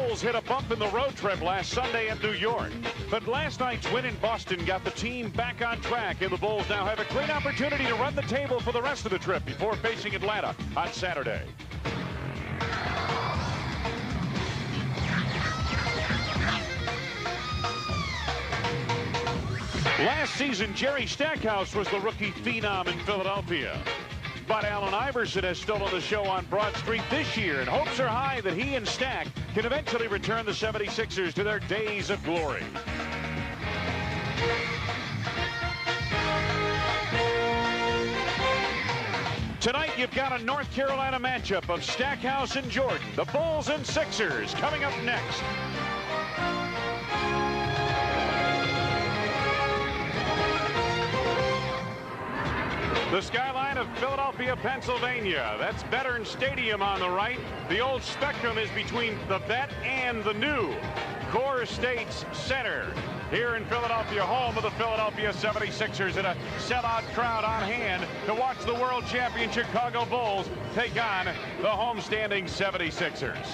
Bulls hit a bump in the road trip last Sunday in New York. But last night's win in Boston got the team back on track, and the Bulls now have a great opportunity to run the table for the rest of the trip before facing Atlanta on Saturday. Last season, Jerry Stackhouse was the rookie phenom in Philadelphia. But Allen Iverson has stolen the show on Broad Street this year, and hopes are high that he and Stack can eventually return the 76ers to their days of glory. Tonight, you've got a North Carolina matchup of Stackhouse and Jordan, the Bulls and Sixers, coming up next. The skyline of Philadelphia, Pennsylvania. That's Veterans Stadium on the right. The old Spectrum is between the vet and the new Core Estates Center here in Philadelphia, home of the Philadelphia 76ers, and a sellout crowd on hand to watch the world champion Chicago Bulls take on the homestanding 76ers.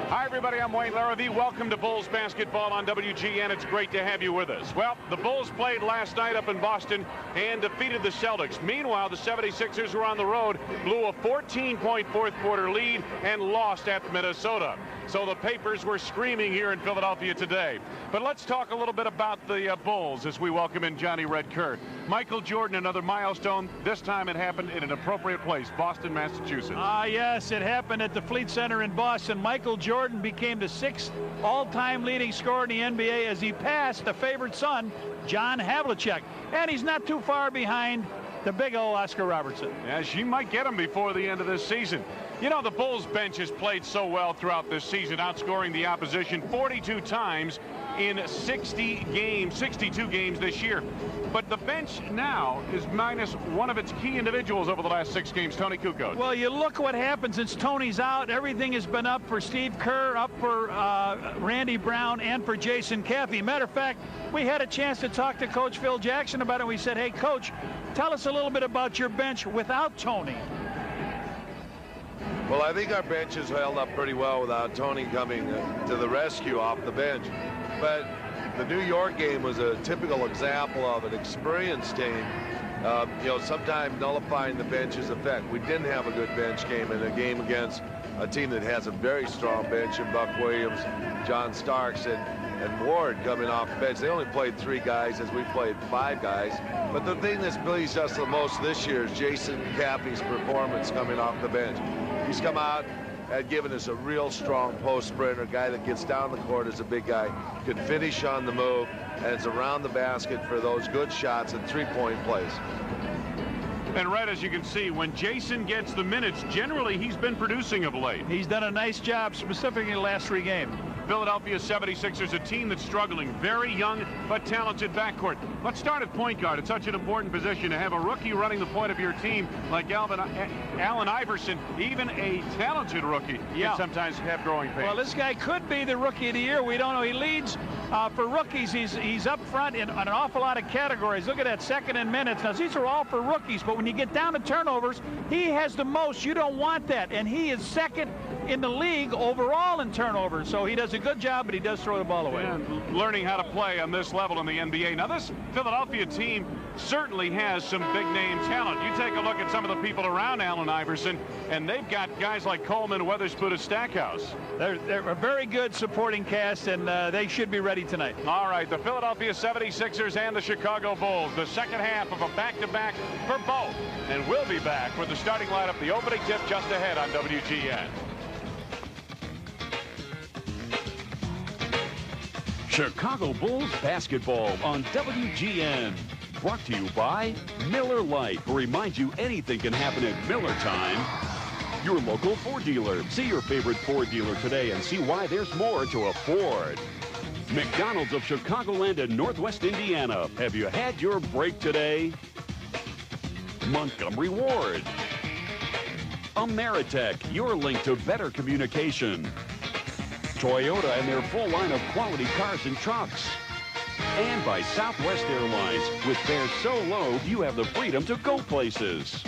Hi, everybody. I'm Wayne Larrivee. Welcome to Bulls basketball on WGN. It's great to have you with us. Well, the Bulls played last night up in Boston and defeated the Celtics. Meanwhile, the 76ers were on the road, blew a 14-point fourth quarter lead, and lost at Minnesota. So the papers were screaming here in Philadelphia today. But let's talk a little bit about the Bulls as we welcome in Johnny Red Kerr. Michael Jordan, another milestone. This time it happened in an appropriate place, Boston, Massachusetts. Yes, it happened at the Fleet Center in Boston. Michael Jordan became the 6th all-time leading scorer in the NBA as he passed the favorite son, John Havlicek. And he's not too far behind the big old Oscar Robertson. Yeah, she might get him before the end of this season. You know, the Bulls bench has played so well throughout this season, outscoring the opposition 42 times in 62 games this year. But the bench now is minus one of its key individuals over the last 6 games, Toni Kukoč. Well, you look what happened since Tony's out. Everything has been up for Steve Kerr, up for Randy Brown, and for Jason Caffey. Matter of fact, we had a chance to talk to Coach Phil Jackson about it. We said, hey, Coach, tell us a little bit about your bench without Tony. Well, I think our bench has held up pretty well without Tony coming to the rescue off the bench. But the New York game was a typical example of an experienced team, you know, sometimes nullifying the bench's effect. We didn't have a good bench game in a game against a team that has a very strong bench in Buck Williams, John Starks, and Ward coming off the bench. They only played 3 guys as we played 5 guys. But the thing that's pleased us the most this year is Jason Caffey's performance coming off the bench. He's come out and given us a real strong post sprinter, guy that gets down the court as a big guy, can finish on the move, and is around the basket for those good shots and three-point plays. And right, as you can see, when Jason gets the minutes, generally he's been producing of late. He's done a nice job, specifically in the last 3 games. Philadelphia 76ers, a team that's struggling. Very young but talented backcourt. Let's start at point guard. It's such an important position to have a rookie running the point of your team like Allen Iverson, even a talented rookie, can sometimes have growing pains. Well, this guy could be the rookie of the year. We don't know. He leads for rookies. He's up front in an awful lot of categories. Look at that, second in minutes. Now, these are all for rookies, but when you get down to turnovers, he has the most. You don't want that, and he is second in the league overall in turnovers. So he does a good job, but he does throw the ball away. And learning how to play on this level in the NBA. Now, this Philadelphia team certainly has some big-name talent. You take a look at some of the people around Allen Iverson, and they've got guys like Coleman, Weatherspoon, and Stackhouse. They're a very good supporting cast, and they should be ready tonight. All right, the Philadelphia 76ers and the Chicago Bulls, the second half of a back-to-back for both. And we'll be back with the starting lineup, the opening tip just ahead on WGN. Chicago Bulls basketball on WGN. Brought to you by Miller Lite, who reminds you anything can happen at Miller time. Your local Ford dealer. See your favorite Ford dealer today and see why there's more to afford. McDonald's of Chicagoland and Northwest Indiana. Have you had your break today? Montgomery Ward. Ameritech, your link to better communication. Toyota and their full line of quality cars and trucks. And by Southwest Airlines. With fares so low, you have the freedom to go places.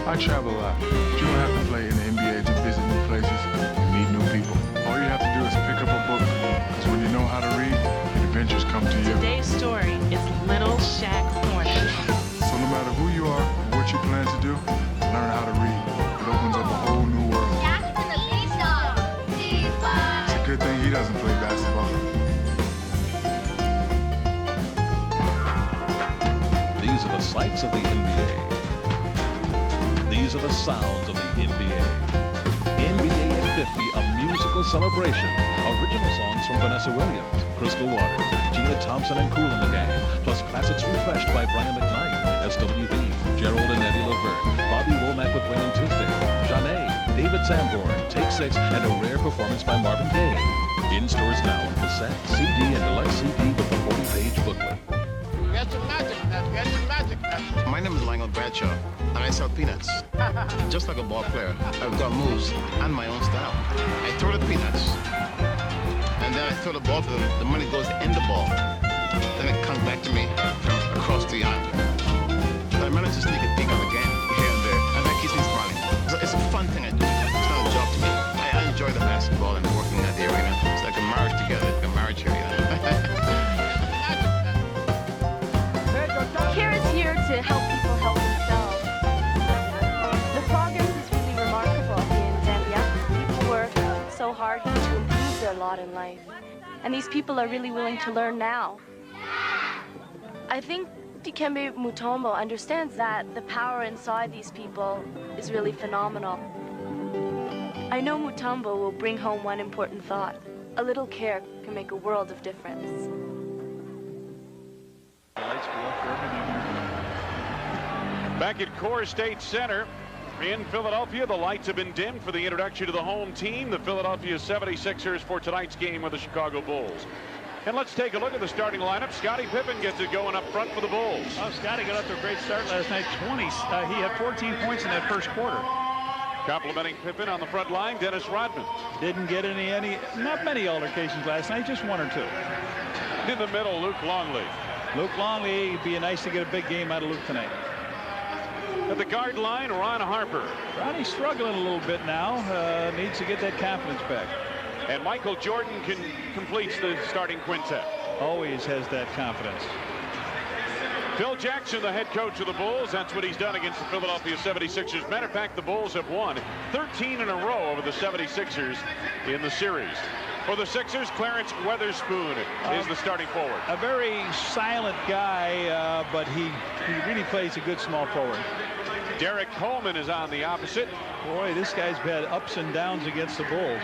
I travel a lot, but you don't have to play in the NBA to visit new places and meet new people. All you have to do is pick up a book, because when you know how to read, adventures come to you. Today's story is Little Shaq Hornet. So no matter who you are or what you plan to do, learn how to read. It opens up a whole new world. It's a good thing he doesn't play basketball. These are the sights of the NBA. These are the sounds of the NBA. NBA at 50, a musical celebration. Original songs from Vanessa Williams, Crystal Waters, Gina Thompson and Kool and the Gang, plus classics refreshed by Brian McKnight, SWV, Gerald and Eddie Laverne, Bobby Womack with Wayne Tuesday, Janae, David Sanborn, Take 6, and a rare performance by Marvin Gaye. In stores now on cassette, CD, and deluxe CD with the 40-page booklet. Get some magic, get some magic. My name is Lionel Bradshaw, and I sell peanuts. Just like a ball player, I've got moves and my own style. I throw the peanuts, and then I throw the ball to them. The money goes in the ball. Then it comes back to me from across the aisle. I managed to sneak a peek on the game here and there, and that keeps me smiling. It's a fun thing I do. It's not a job to me. I enjoy the basketball and working at the arena. It's like a marriage together, like a marriage here, you know? CARE is here to help people help themselves. The progress is really remarkable in Zambia. People work so hard to improve their lot in life. And these people are really willing to learn now. I think Dikembe Mutombo understands that the power inside these people is really phenomenal. I know Mutombo will bring home one important thought. A little care can make a world of difference. Back at Core State Center in Philadelphia, the lights have been dimmed for the introduction to the home team, the Philadelphia 76ers, for tonight's game with the Chicago Bulls. And let's take a look at the starting lineup. Scottie Pippen gets it going up front for the Bulls. Oh, Scottie got off to a great start last night. He had 14 points in that first quarter. Complimenting Pippen on the front line, Dennis Rodman. Didn't get not many altercations last night, just one or two. In the middle, Luke Longley. Luke Longley, it'd be nice to get a big game out of Luke tonight. At the guard line, Ron Harper. Ronnie's struggling a little bit now. Needs to get that confidence back. And Michael Jordan completes the starting quintet. Always has that confidence. Phil Jackson, the head coach of the Bulls. That's what he's done against the Philadelphia 76ers. Matter of fact, the Bulls have won 13 in a row over the 76ers in the series. For the Sixers, Clarence Weatherspoon is the starting forward. A very silent guy, but he really plays a good small forward. Derrick Coleman is on the opposite. Boy, this guy's had ups and downs against the Bulls.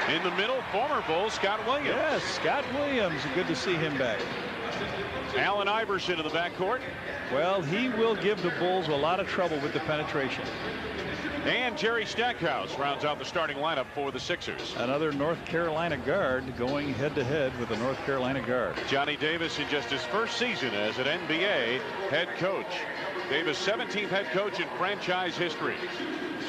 In the middle, former Bull Scott Williams. Yes, Scott Williams. Good to see him back. Allen Iverson in the backcourt. Well, he will give the Bulls a lot of trouble with the penetration. And Jerry Stackhouse rounds out the starting lineup for the Sixers. Another North Carolina guard going head-to-head with a North Carolina guard. Johnny Davis in just his first season as an NBA head coach. Davis, 17th head coach in franchise history.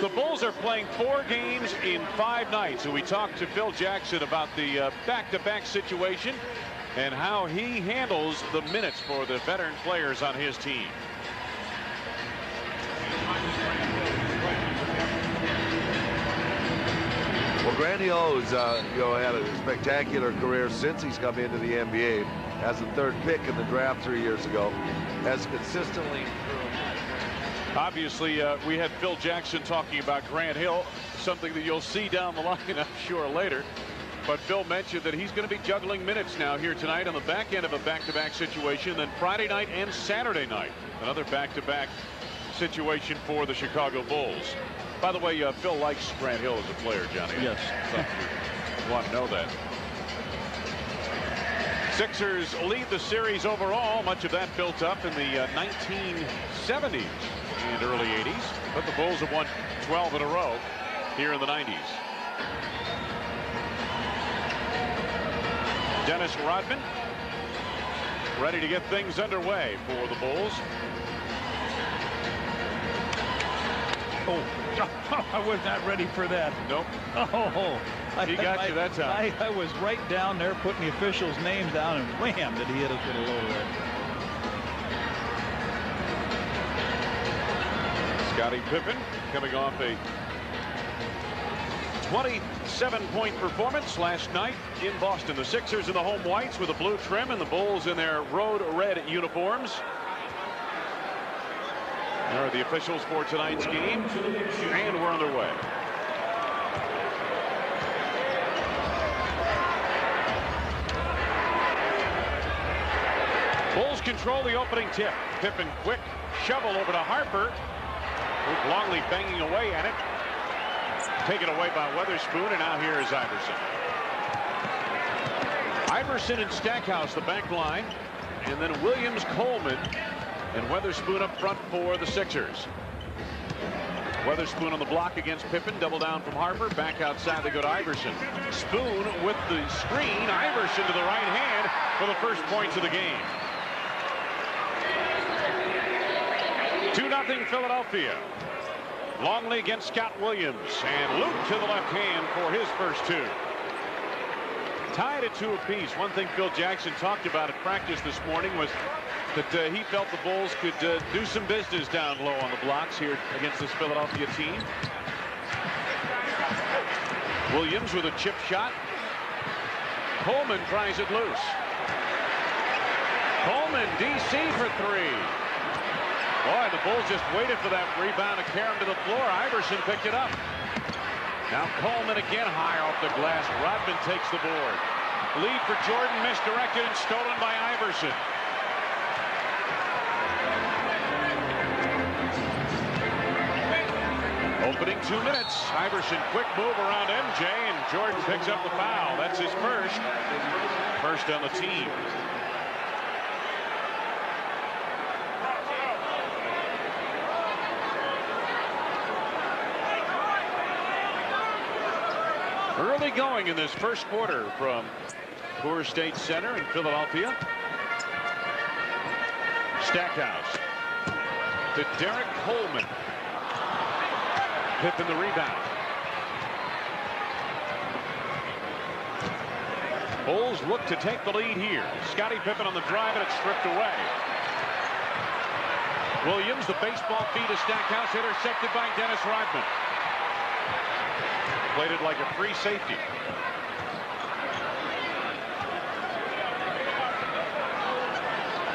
The Bulls are playing 4 games in 5 nights. And we talked to Phil Jackson about the back-to-back situation and how he handles the minutes for the veteran players on his team. Well, Grandiolo's had a spectacular career since he's come into the NBA as the 3rd pick in the draft 3 years ago. Has consistently improved. Obviously, we had Phil Jackson talking about Grant Hill, something that you'll see down the line, I'm sure, later. But Phil mentioned that he's going to be juggling minutes now here tonight on the back end of a back-to-back situation. Then Friday night and Saturday night, another back-to-back situation for the Chicago Bulls. By the way, Phil likes Grant Hill as a player, Johnny. Yes. You want to know that. Sixers lead the series overall. Much of that built up in the 1970s and early 80s. But the Bulls have won 12 in a row here in the 90s. Dennis Rodman ready to get things underway for the Bulls. Oh, I was not ready for that. Nope. Oh, he got you that time. I was right down there putting the officials' names down, and wham, did he hit us with a low there. Scottie Pippen coming off a 27-point performance last night in Boston. The Sixers in the home whites with a blue trim and the Bulls in their road red uniforms. There are the officials for tonight's game, and we're underway. Bulls control the opening tip. Pippen quick shovel over to Harper. Luke Longley banging away at it. Taken away by Weatherspoon, and now here is Iverson. Iverson and Stackhouse the back line, and then Williams, Coleman, and Weatherspoon up front for the Sixers. Weatherspoon on the block against Pippen. Double down from Harper. Back outside they go to Iverson. Spoon with the screen. Iverson to the right hand for the first points of the game. 2-0 Philadelphia. Longley against Scott Williams, and Luke to the left hand for his first two. Tied at 2 apiece. One thing Phil Jackson talked about at practice this morning was that he felt the Bulls could do some business down low on the blocks here against this Philadelphia team. Williams with a chip shot. Coleman pries it loose. Coleman, DC for 3. Boy, the Bulls just waited for that rebound to carry him to the floor. Iverson picked it up. Now Coleman again high off the glass. Rodman takes the board. Lead for Jordan, misdirected and stolen by Iverson. Opening 2 minutes. Iverson quick move around MJ, and Jordan picks up the foul. That's his first. First on the team. Early going in this first quarter from Coors State Center in Philadelphia. Stackhouse to Derrick Coleman. Pippen the rebound. Bulls look to take the lead here. Scottie Pippen on the drive, and it's stripped away. Williams, the baseball feed to Stackhouse, intercepted by Dennis Rodman. Played it like a free safety.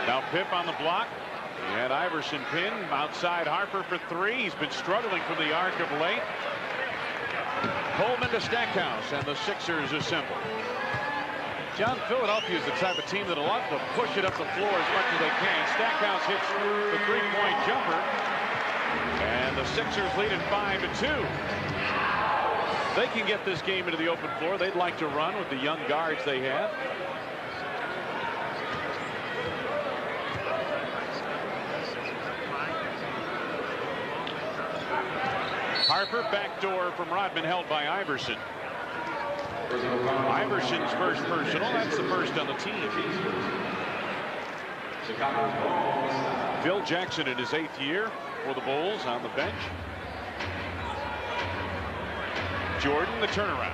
Now Pip on the block. He had Iverson pinned outside Harper for 3. He's been struggling from the arc of late. Coleman to Stackhouse, and the Sixers assemble. John, Philadelphia is the type of team that'll love to push it up the floor as much as they can. Stackhouse hits the 3-point jumper, and the Sixers lead at 5-2. They can get this game into the open floor. They'd like to run with the young guards they have. Harper backdoor from Rodman, held by Iverson. Iverson's first personal. That's the first on the team. Phil Jackson in his 8th year for the Bulls on the bench. Jordan, the turnaround.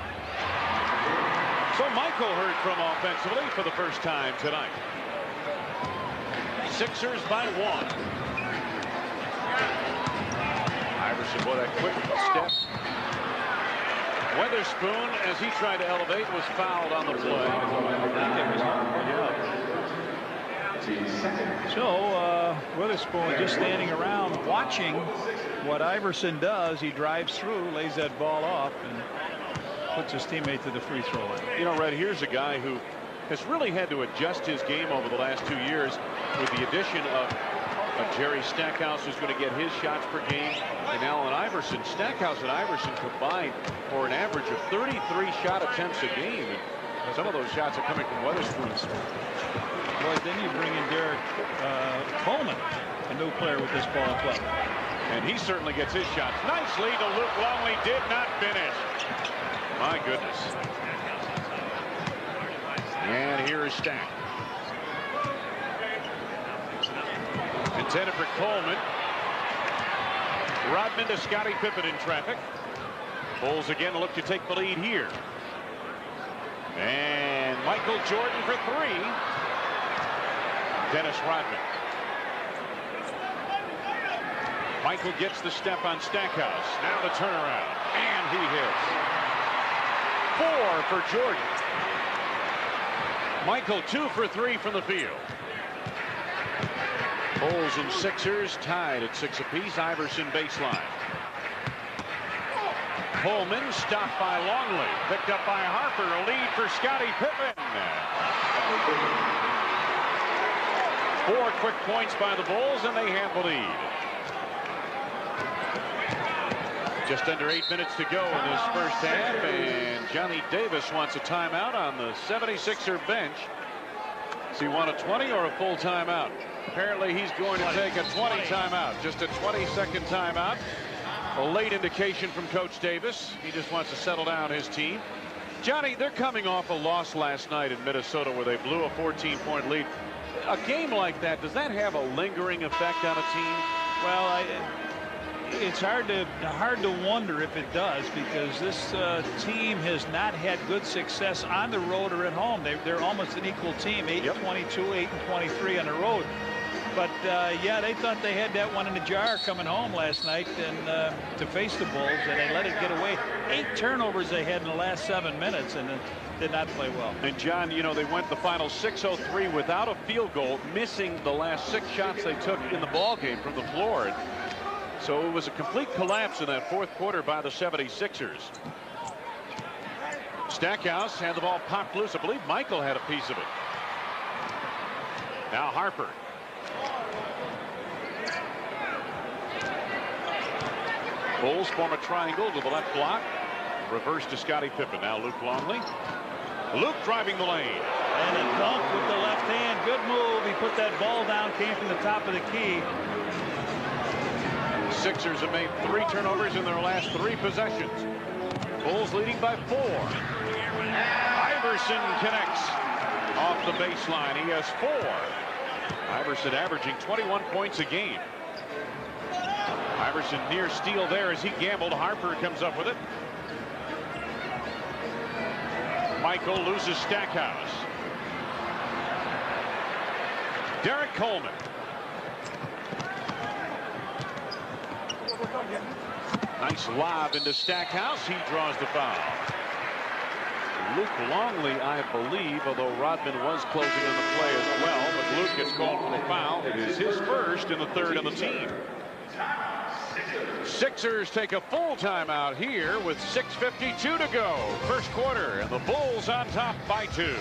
So Michael heard from offensively for the first time tonight. Sixers by 1. Iverson, boy, that quick step. Weatherspoon, as he tried to elevate, was fouled on the play. So Weatherspoon just standing around watching what Iverson does. He drives through, lays that ball off, and puts his teammate to the free throw line. You know, Red, here's a guy who has really had to adjust his game over the last 2 years with the addition of Jerry Stackhouse, who's going to get his shots per game, and Allen Iverson. Stackhouse and Iverson combined for an average of 33 shot attempts a game. And some of those shots are coming from Weatherspoon. Boy, then you bring in Derrick Coleman, a new player with this ball club. And he certainly gets his shots. Nice lead to Luke Longley, did not finish. My goodness. And here is Stack. Intended for Coleman. Rodman to Scottie Pippen in traffic. Bulls again look to take the lead here. And Michael Jordan for 3. Dennis Rodman. Michael gets the step on Stackhouse. Now the turnaround. And he hits. 4 for Jordan. Michael 2 for 3 from the field. Bulls and Sixers tied at 6 apiece. Iverson baseline. Coleman stopped by Longley. Picked up by Harper. A lead for Scottie Pippen. 4 quick points by the Bulls, and they have the lead. Just under 8 minutes to go in this first half, and Johnny Davis wants a timeout on the 76er bench. Does he want a 20 or a full timeout? Apparently he's going to take a 20 timeout. Just a 20-second timeout. A late indication from Coach Davis. He just wants to settle down his team. Johnny, they're coming off a loss last night in Minnesota where they blew a 14-point lead. A game like that, does that have a lingering effect on a team? Well, it's hard to wonder if it does, because this team has not had good success on the road or at home. They're almost an equal team, 8-22, 8-23 on the road. But yeah, they thought they had that one in the jar coming home last night and to face the Bulls, and they let it get away. 8 turnovers they had in the last 7 minutes, and did not play well. And John, you know, they went the final 6:03 without a field goal, missing the last 6 shots they took in the ball game from the floor. So it was a complete collapse in that 4th quarter by the 76ers. Stackhouse had the ball popped loose. I believe Michael had a piece of it. Now Harper. Bulls form a triangle to the left block. Reverse to Scottie Pippen. Now Luke Longley. Luke driving the lane. And a dunk with the left hand. Good move. He put that ball down, came from the top of the key. Sixers have made 3 turnovers in their last 3 possessions. Bulls leading by 4. Iverson connects off the baseline. He has 4. Iverson averaging 21 points a game. Iverson near steal there as he gambled. Harper comes up with it. Michael loses Stackhouse. Derrick Coleman. Nice lob into Stackhouse. He draws the foul. Luke Longley, I believe, although Rodman was closing on the play as well, but Luke gets called for a foul. It is his first and the 3rd on the team. Sixers take a full timeout here with 6:52 to go. First quarter, and the Bulls on top by 2.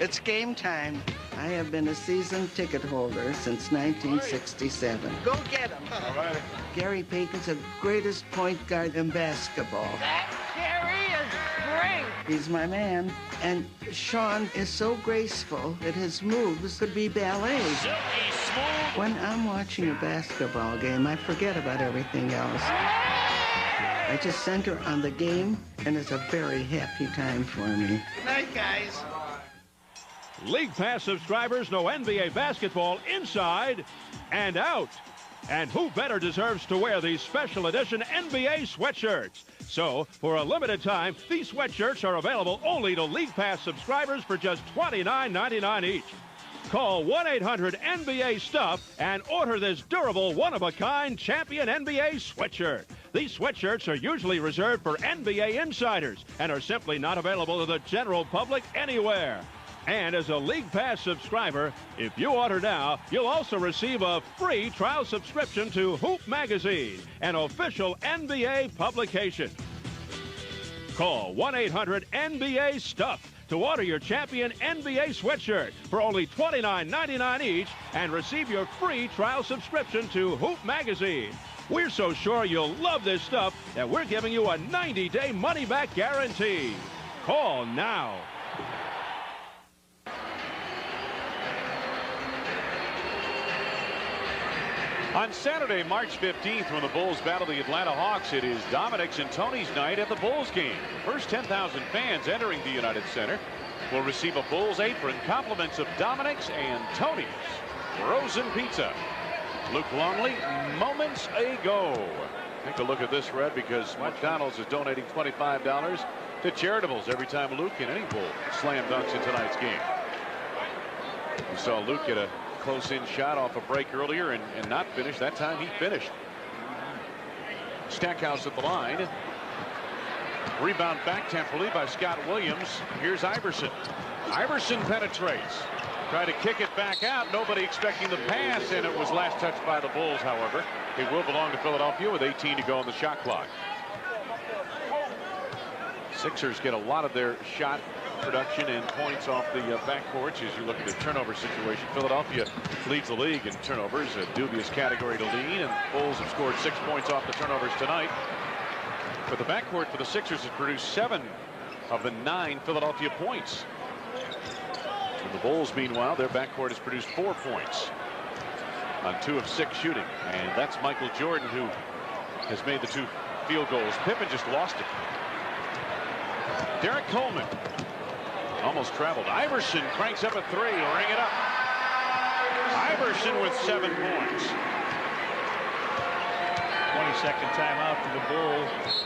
It's game time. I have been a season ticket holder since 1967. Go get him. All right. Gary Payton's the greatest point guard in basketball. That Gary is great. He's my man. And Sean is so graceful that his moves could be ballet. When I'm watching a basketball game, I forget about everything else. I just center on the game, and it's a very happy time for me. Good night, guys. League Pass subscribers know NBA basketball inside and out. And who better deserves to wear these special edition NBA sweatshirts? So, for a limited time, these sweatshirts are available only to League Pass subscribers for just $29.99 each. Call 1-800-NBA-STUFF and order this durable, one-of-a-kind champion NBA sweatshirt. These sweatshirts are usually reserved for NBA insiders and are simply not available to the general public anywhere. And as a League Pass subscriber, if you order now, you'll also receive a free trial subscription to Hoop Magazine, an official NBA publication. Call 1-800-NBA-STUFF to order your champion NBA sweatshirt for only $29.99 each and receive your free trial subscription to Hoop Magazine. We're so sure you'll love this stuff that we're giving you a 90-day money-back guarantee. Call now. On Saturday, March 15th, when the Bulls battle the Atlanta Hawks, it is Dominic's and Tony's night at the Bulls game. The first 10,000 fans entering the United Center will receive a Bulls apron, compliments of Dominic's and Tony's frozen pizza. Luke Longley, moments ago. Take a look at this, Red, because McDonald's is donating $25 to charitables every time Luke and any Bull slam dunks in tonight's game. We saw Luke get a close-in shot off a break earlier and not finish. That time he finished. Stackhouse at the line. Rebound back temporarily by Scott Williams. Here's Iverson. Iverson penetrates. Tried to kick it back out. Nobody expecting the pass, and it was last touched by the Bulls, however. It will belong to Philadelphia with 18 to go on the shot clock. Sixers get a lot of their shot production and points off the backcourt as you look at the turnover situation. Philadelphia leads the league in turnovers, a dubious category to lead, and Bulls have scored 6 points off the turnovers tonight. But the backcourt for the Sixers has produced 7 of the 9 Philadelphia points. And the Bulls, meanwhile, their backcourt has produced 4 points on 2 of 6 shooting. And that's Michael Jordan, who has made the 2 field goals. Pippen just lost it. Derrick Coleman almost traveled. Iverson cranks up a 3. Ring it up. Iverson with 7 points. 20-second timeout for the Bulls.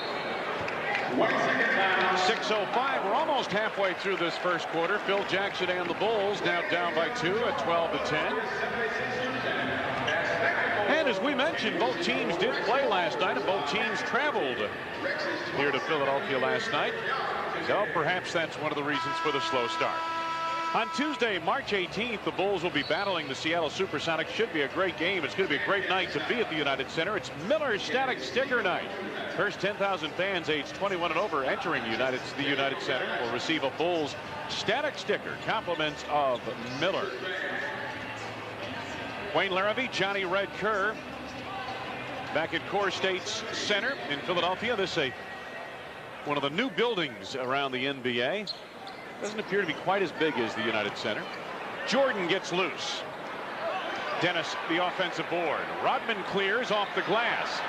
6:05. We're almost halfway through this first quarter. Phil Jackson and the Bulls now down by 2 at 12-10. And as we mentioned, both teams did play last night, and both teams traveled here to Philadelphia last night. So perhaps that's one of the reasons for the slow start. On Tuesday, March 18th, the Bulls will be battling the Seattle Supersonics. Should be a great game. It's going to be a great night to be at the United Center. It's Miller Static Sticker Night. First 10,000 fans aged 21 and over entering the United Center will receive a Bulls static sticker, compliments of Miller. Wayne Larrabee, Johnny Red Kerr back at Core States Center in Philadelphia. This is one of the new buildings around the NBA. Doesn't appear to be quite as big as the United Center. Jordan gets loose. Dennis, the offensive board. Rodman clears off the glass.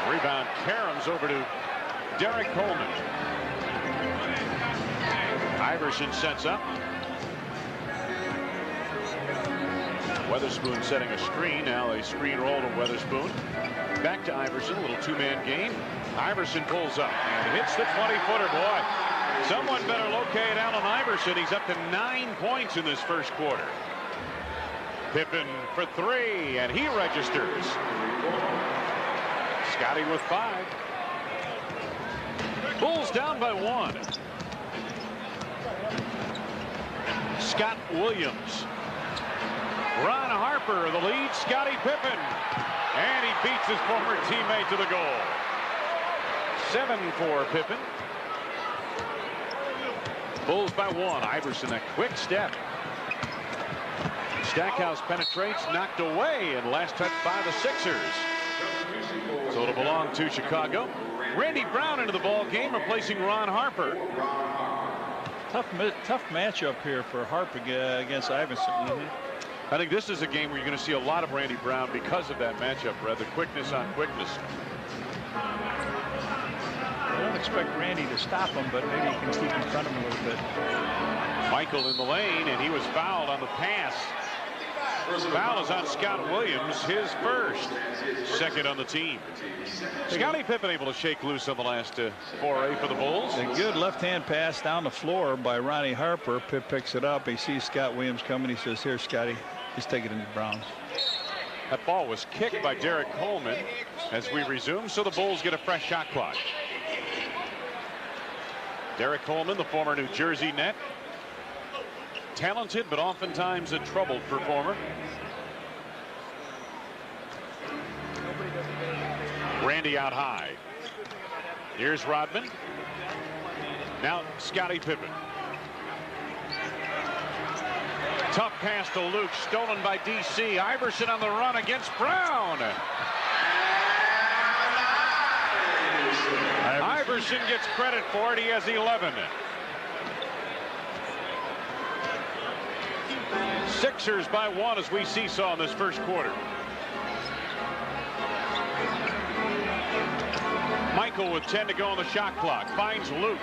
Rebound caroms over to Derrick Coleman. Iverson sets up. Weatherspoon setting a screen. Now a screen roll to Weatherspoon. Back to Iverson. A little 2-man game. Iverson pulls up and hits the 20-footer. Boy, someone better locate Allen Iverson. He's up to 9 points in this first quarter. Pippen for 3, and he registers. Scottie with 5. Bulls down by 1. Scott Williams. Ron Harper the lead. Scottie Pippen. And he beats his former teammate to the goal. 7 for Pippen. Bulls by 1. Iverson, a quick step. Stackhouse penetrates, knocked away, and last touch by the Sixers. So it'll belong to Chicago. Randy Brown into the ball game, replacing Ron Harper. Tough matchup here for Harper against Iverson. I think this is a game where you're going to see a lot of Randy Brown because of that matchup, rather quickness on quickness. I don't expect Randy to stop him, but maybe he can keep in front of him a little bit. Michael in the lane, and he was fouled on the pass. Foul is on Scott Williams, his first. Second on the team. Scottie Pippen able to shake loose on the last foray for the Bulls. A good left-hand pass down the floor by Ronnie Harper. Pip picks it up. He sees Scott Williams coming. He says, "Here, Scotty, just take it into Brown." That ball was kicked by Derrick Coleman as we resume, so the Bulls get a fresh shot clock. Derrick Coleman, the former New Jersey Net. Talented, but oftentimes a troubled performer. Randy out high. Here's Rodman. Now Scottie Pippen. Tough pass to Luke, stolen by DC. Iverson on the run against Brown. Iverson gets credit for it. He has 11. Sixers by 1 as we seesaw in this first quarter. Michael with 10 to go on the shot clock. Finds Luke.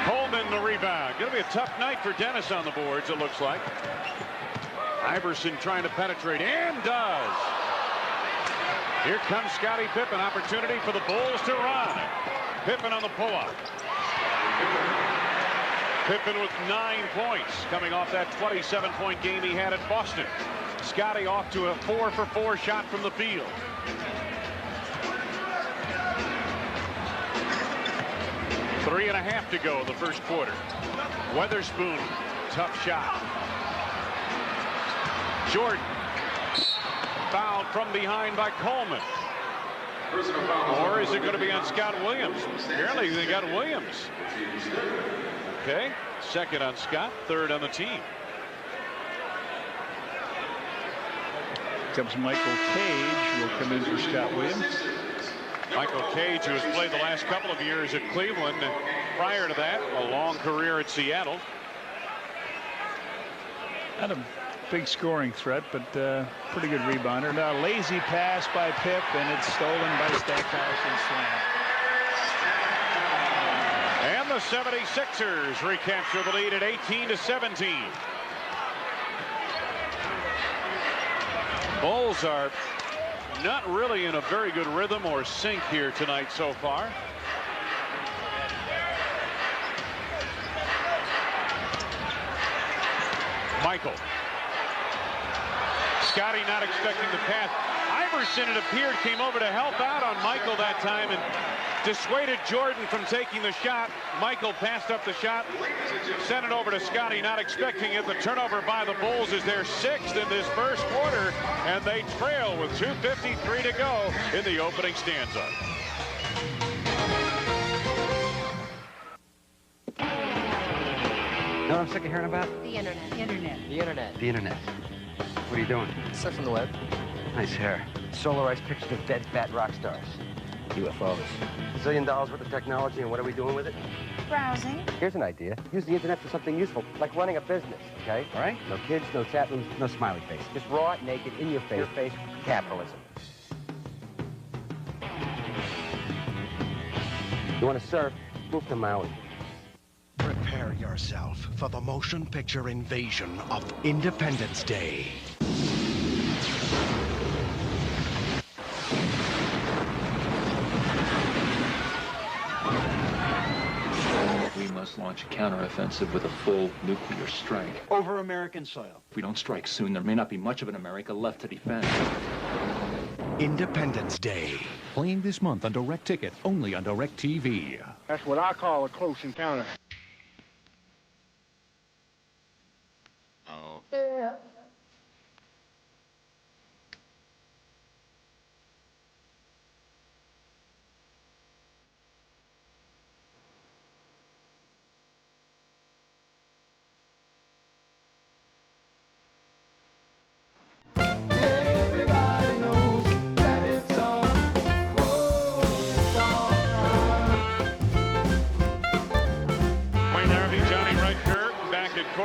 Coleman the rebound. Going to be a tough night for Dennis on the boards, it looks like. Iverson trying to penetrate, and does. Here comes Scottie Pippen. Opportunity for the Bulls to run. Pippen on the pull-up. Pippen with 9 points, coming off that 27-point game he had at Boston. Scottie off to a 4-for-4 shot from the field. Three and a half to go in the first quarter. Weatherspoon, tough shot. Jordan, fouled from behind by Coleman. Or is it going to be on Scott Williams? Apparently they got Williams. Okay, second on Scott, third on the team. Comes Michael Cage, will come in for Scott Williams. Michael Cage, who has played the last couple of years at Cleveland, and prior to that, a long career at Seattle. Not a big scoring threat, but pretty good rebounder. Now, lazy pass by Pip, and it's stolen by Stackhouse and slam. And the 76ers recapture the lead at 18-17. Bulls are not really in a very good rhythm or sync here tonight so far. Michael. Scottie not expecting the pass. Iverson, it appeared, came over to help out on Michael that time and dissuaded Jordan from taking the shot. Michael passed up the shot, sent it over to Scottie, not expecting it. The turnover by the Bulls is their 6th in this first quarter, and they trail with 2:53 to go in the opening stanza. You know what I'm sick of hearing about? The internet. The internet. The internet. The internet. What are you doing? Stuff from the web. Nice hair. Solarized pictures of dead fat rock stars. UFOs. $1 zillion worth of technology, and what are we doing with it? Browsing. Here's an idea. Use the internet for something useful, like running a business, okay? All right? No kids, no chat rooms, no smiley face. Just raw, naked, in your face capitalism. You want to surf? Move to Maui. Prepare yourself for the motion picture invasion of Independence Day. We must launch a counteroffensive with a full nuclear strike. Over American soil. If we don't strike soon, there may not be much of an America left to defend. Independence Day. Playing this month on Direct Ticket, only on Direct TV. That's what I call a close encounter. Oh. Yeah.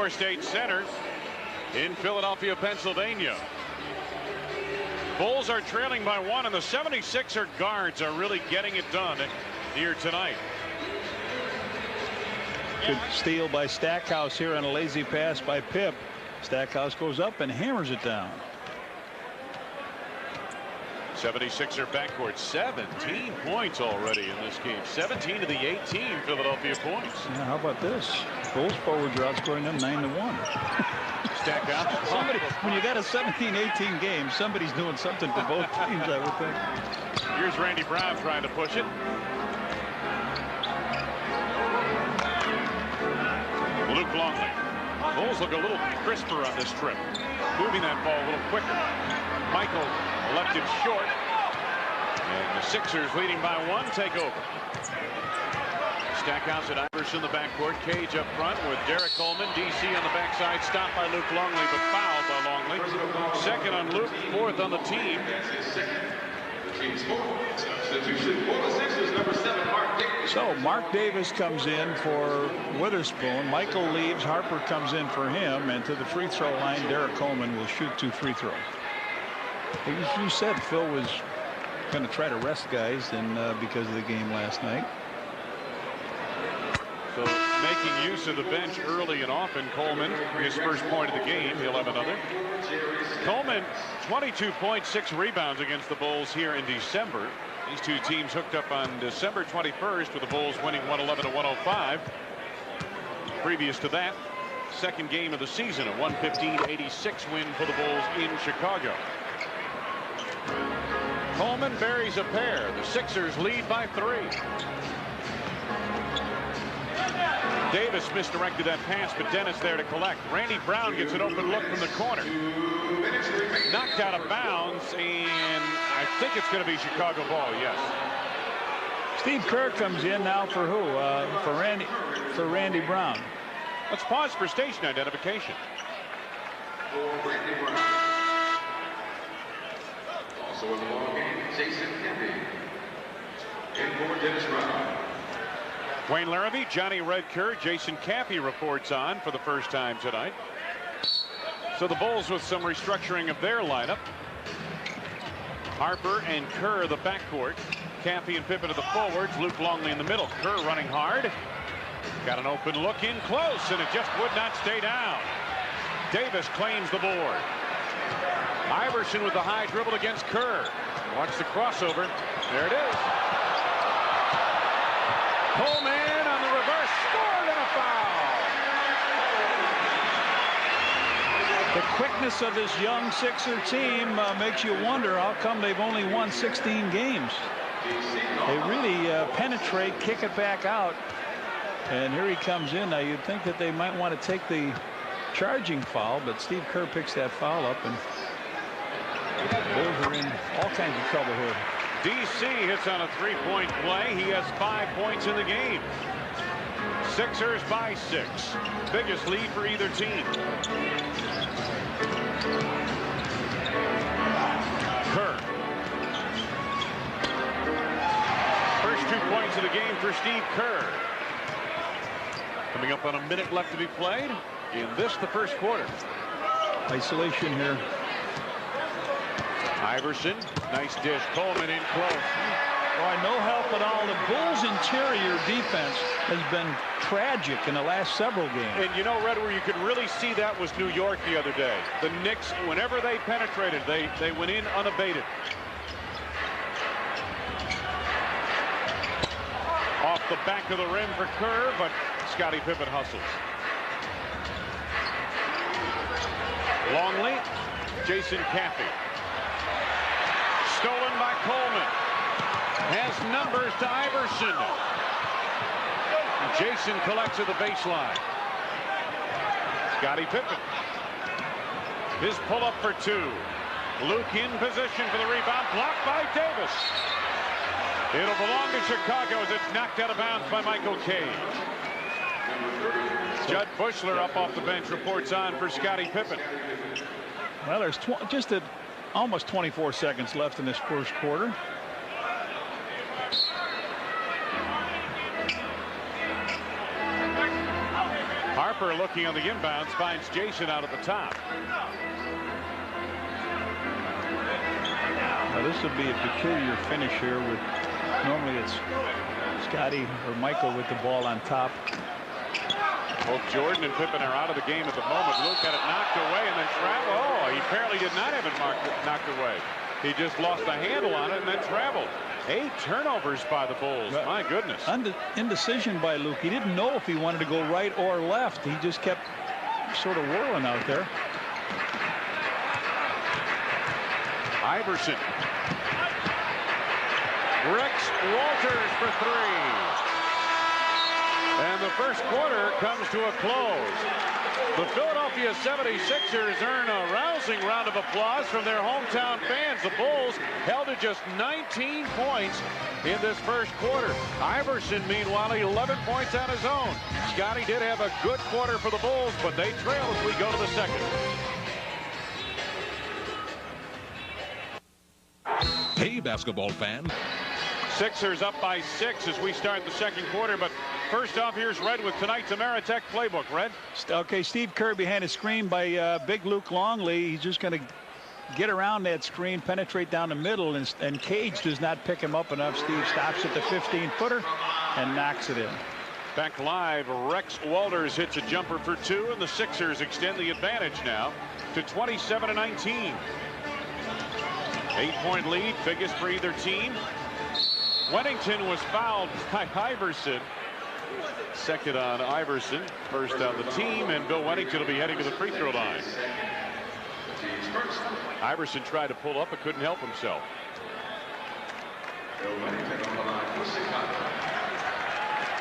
State Center in Philadelphia, Pennsylvania. Bulls are trailing by 1, and the 76er guards are really getting it done here tonight. Good steal by Stackhouse here on a lazy pass by Pip. Stackhouse goes up and hammers it down. 76er backcourt, 17 points already in this game. 17 to the 18 Philadelphia points. Yeah, how about this? Bulls forwards are outscoring them 9-1. Stackhouse. Somebody, when you got a 17-18 game, somebody's doing something for both teams, I would think. Here's Randy Brown trying to push it. Luke Longley. Bulls look a little crisper on this trip, moving that ball a little quicker. Michael left it short, and the Sixers leading by 1 take over. Stackhouse at Iverson, the backcourt. Cage up front with Derrick Coleman. DC on the backside, stopped by Luke Longley, but fouled by Longley. Second on Luke, 4th on the team. So Mark Davis comes in for Witherspoon. Michael leaves. Harper comes in for him, and to the free throw line, Derrick Coleman will shoot 2 free throws. You said Phil was going to try to rest guys, and because of the game last night. So making use of the bench early and often. Coleman, his first point of the game. He'll have another. Coleman, 22.6 rebounds against the Bulls here in December. These two teams hooked up on December 21st with the Bulls winning 111-105. Previous to that, second game of the season, a 115-86 win for the Bulls in Chicago. Coleman buries a pair. The Sixers lead by 3. Davis misdirected that pass, but Dennis there to collect. Randy Brown gets an open look from the corner. Knocked out of bounds, and I think it's going to be Chicago ball, yes. Steve Kerr comes in now for who? For Randy Brown. Let's pause for station identification. Also in the ball game, Jason Kennedy. And for Dennis Brown. Wayne Larrabee, Johnny Red Kerr, Jason Cappy reports on for the first time tonight. So the Bulls with some restructuring of their lineup. Harper and Kerr the backcourt. Cappy and Pippen to the forwards. Luke Longley in the middle. Kerr running hard. Got an open look in close, and it just would not stay down. Davis claims the board. Iverson with the high dribble against Kerr. Watch the crossover. There it is. Coleman on the reverse, scored, and a foul. The quickness of this young Sixer team makes you wonder how come they've only won 16 games. They really penetrate, kick it back out, and here he comes in. Now you'd think that they might want to take the charging foul, but Steve Kerr picks that foul up, and the Bulls are in all kinds of trouble here. DC hits on a three-point play. He has 5 points in the game. Sixers by 6. Biggest lead for either team. Kerr. First 2 points of the game for Steve Kerr. Coming up on a minute left to be played in the first quarter. Isolation here. Iverson, nice dish. Coleman in close. Boy, no help at all. The Bulls' interior defense has been tragic in the last several games. And you know, Red, where you could really see that was New York the other day. The Knicks, whenever they penetrated, they went in unabated. Off the back of the rim for Kerr, but Scottie Pippen hustles. Longley, Jason Cappy. Stolen by Coleman. Has numbers to Iverson. Jason collects at the baseline. Scottie Pippen. His pull-up for 2. Luke in position for the rebound. Blocked by Davis. It'll belong to Chicago as it's knocked out of bounds by Michael Cage. Judd Bushler up off the bench reports on for Scottie Pippen. Well, there's almost 24 seconds left in this first quarter. Harper looking on the inbounds, finds Jason out at the top. Now this would be a peculiar finish here with normally it's Scottie or Michael with the ball on top. Both Jordan and Pippen are out of the game at the moment. Luke had it knocked away and then traveled. Oh, he apparently did not have it knocked away. He just lost the handle on it and then traveled. 8 turnovers by the Bulls. My goodness. Indecision by Luke. He didn't know if he wanted to go right or left. He just kept sort of whirling out there. Iverson. Rex Walters for 3. And the first quarter comes to a close. The Philadelphia 76ers earn a rousing round of applause from their hometown fans. The Bulls held to just 19 points in this first quarter. Iverson, meanwhile, 11 points on his own. Scottie did have a good quarter for the Bulls, but they trail as we go to the second. Hey, basketball fan. Sixers up by 6 as we start the second quarter, but first off, here's Red with tonight's Ameritech playbook. Red? Okay, Steve Kerr behind a screen by big Luke Longley. He's just going to get around that screen, penetrate down the middle, and Cage does not pick him up enough. Steve stops at the 15-footer and knocks it in. Back live, Rex Walters hits a jumper for 2, and the Sixers extend the advantage now to 27-19. 8-point lead, biggest for either team. Wennington was fouled by Iverson. Second on Iverson. First on the team, and Bill Wennington will be heading to the free throw line. Iverson tried to pull up but couldn't help himself.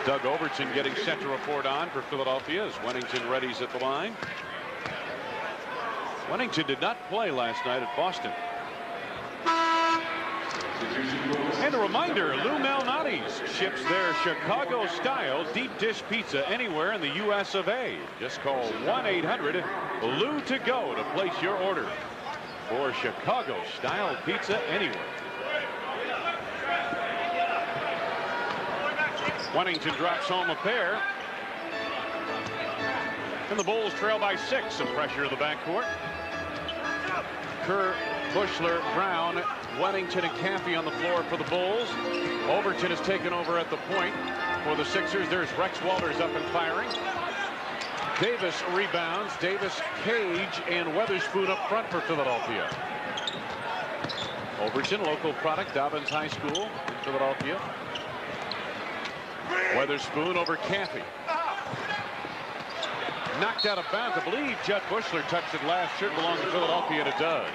Doug Overton getting set to report on for Philadelphia as Wennington readies at the line. Wennington did not play last night at Boston. And a reminder, Lou Malnati's ships their Chicago-style deep dish pizza anywhere in the U.S. of A. Just call 1-800-LOU-TO-GO to place your order for Chicago-style pizza anywhere. Wennington drops home a pair. And the Bulls trail by 6. Some pressure in the backcourt. Kerr, Bushler, Brown, Wennington, and Caffey on the floor for the Bulls. Overton has taken over at the point for the Sixers. There's Rex Walters up and firing. Davis rebounds. Davis, Cage, and Weatherspoon up front for Philadelphia. Overton, local product, Dobbins High School in Philadelphia. Weatherspoon over Caffey. Knocked out of bounds. I believe Judd Bushler touched it last. Should belong to Philadelphia, and it does.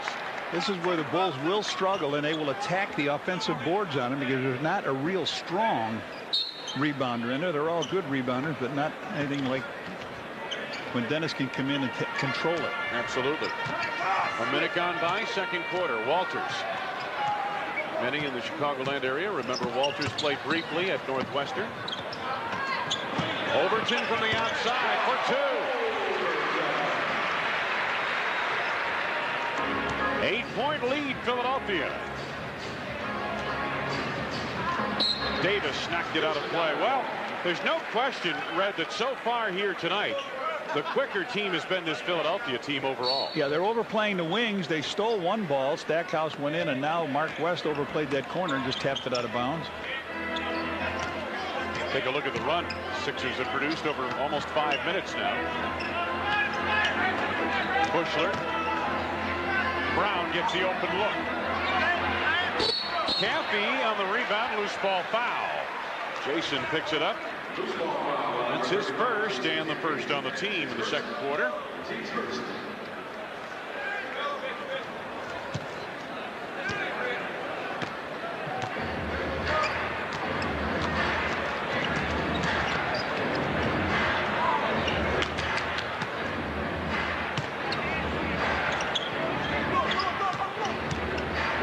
This is where the Bulls will struggle, and they will attack the offensive boards on him because there's not a real strong rebounder in there. They're all good rebounders, but not anything like when Dennis can come in and control it. Absolutely. A minute gone by, second quarter. Walters. Many in the Chicagoland area remember Walters played briefly at Northwestern. Overton from the outside for 2. 8-point lead, Philadelphia. Davis knocked it out of play. Well, there's no question, Red, that so far here tonight, the quicker team has been this Philadelphia team overall. Yeah, they're overplaying the wings. They stole one ball. Stackhouse went in, and now Mark West overplayed that corner and just tapped it out of bounds. Take a look at the run Sixers have produced over almost 5 minutes now. Bushler. Brown gets the open look. Caffey on the rebound, loose ball foul. Jason picks it up. It's his first and the first on the team in the second quarter.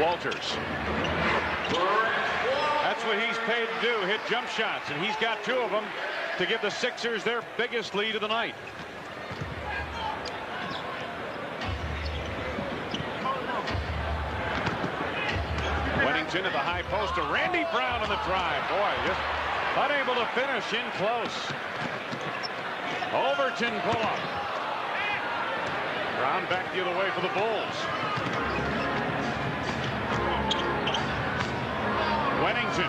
Walters. That's what he's paid to do, hit jump shots, and he's got 2 of them to give the Sixers their biggest lead of the night. Wennington at the high post to Randy Brown on the drive. Boy, just unable to finish, in close. Overton pull up. Brown back the other way for the Bulls. Wennington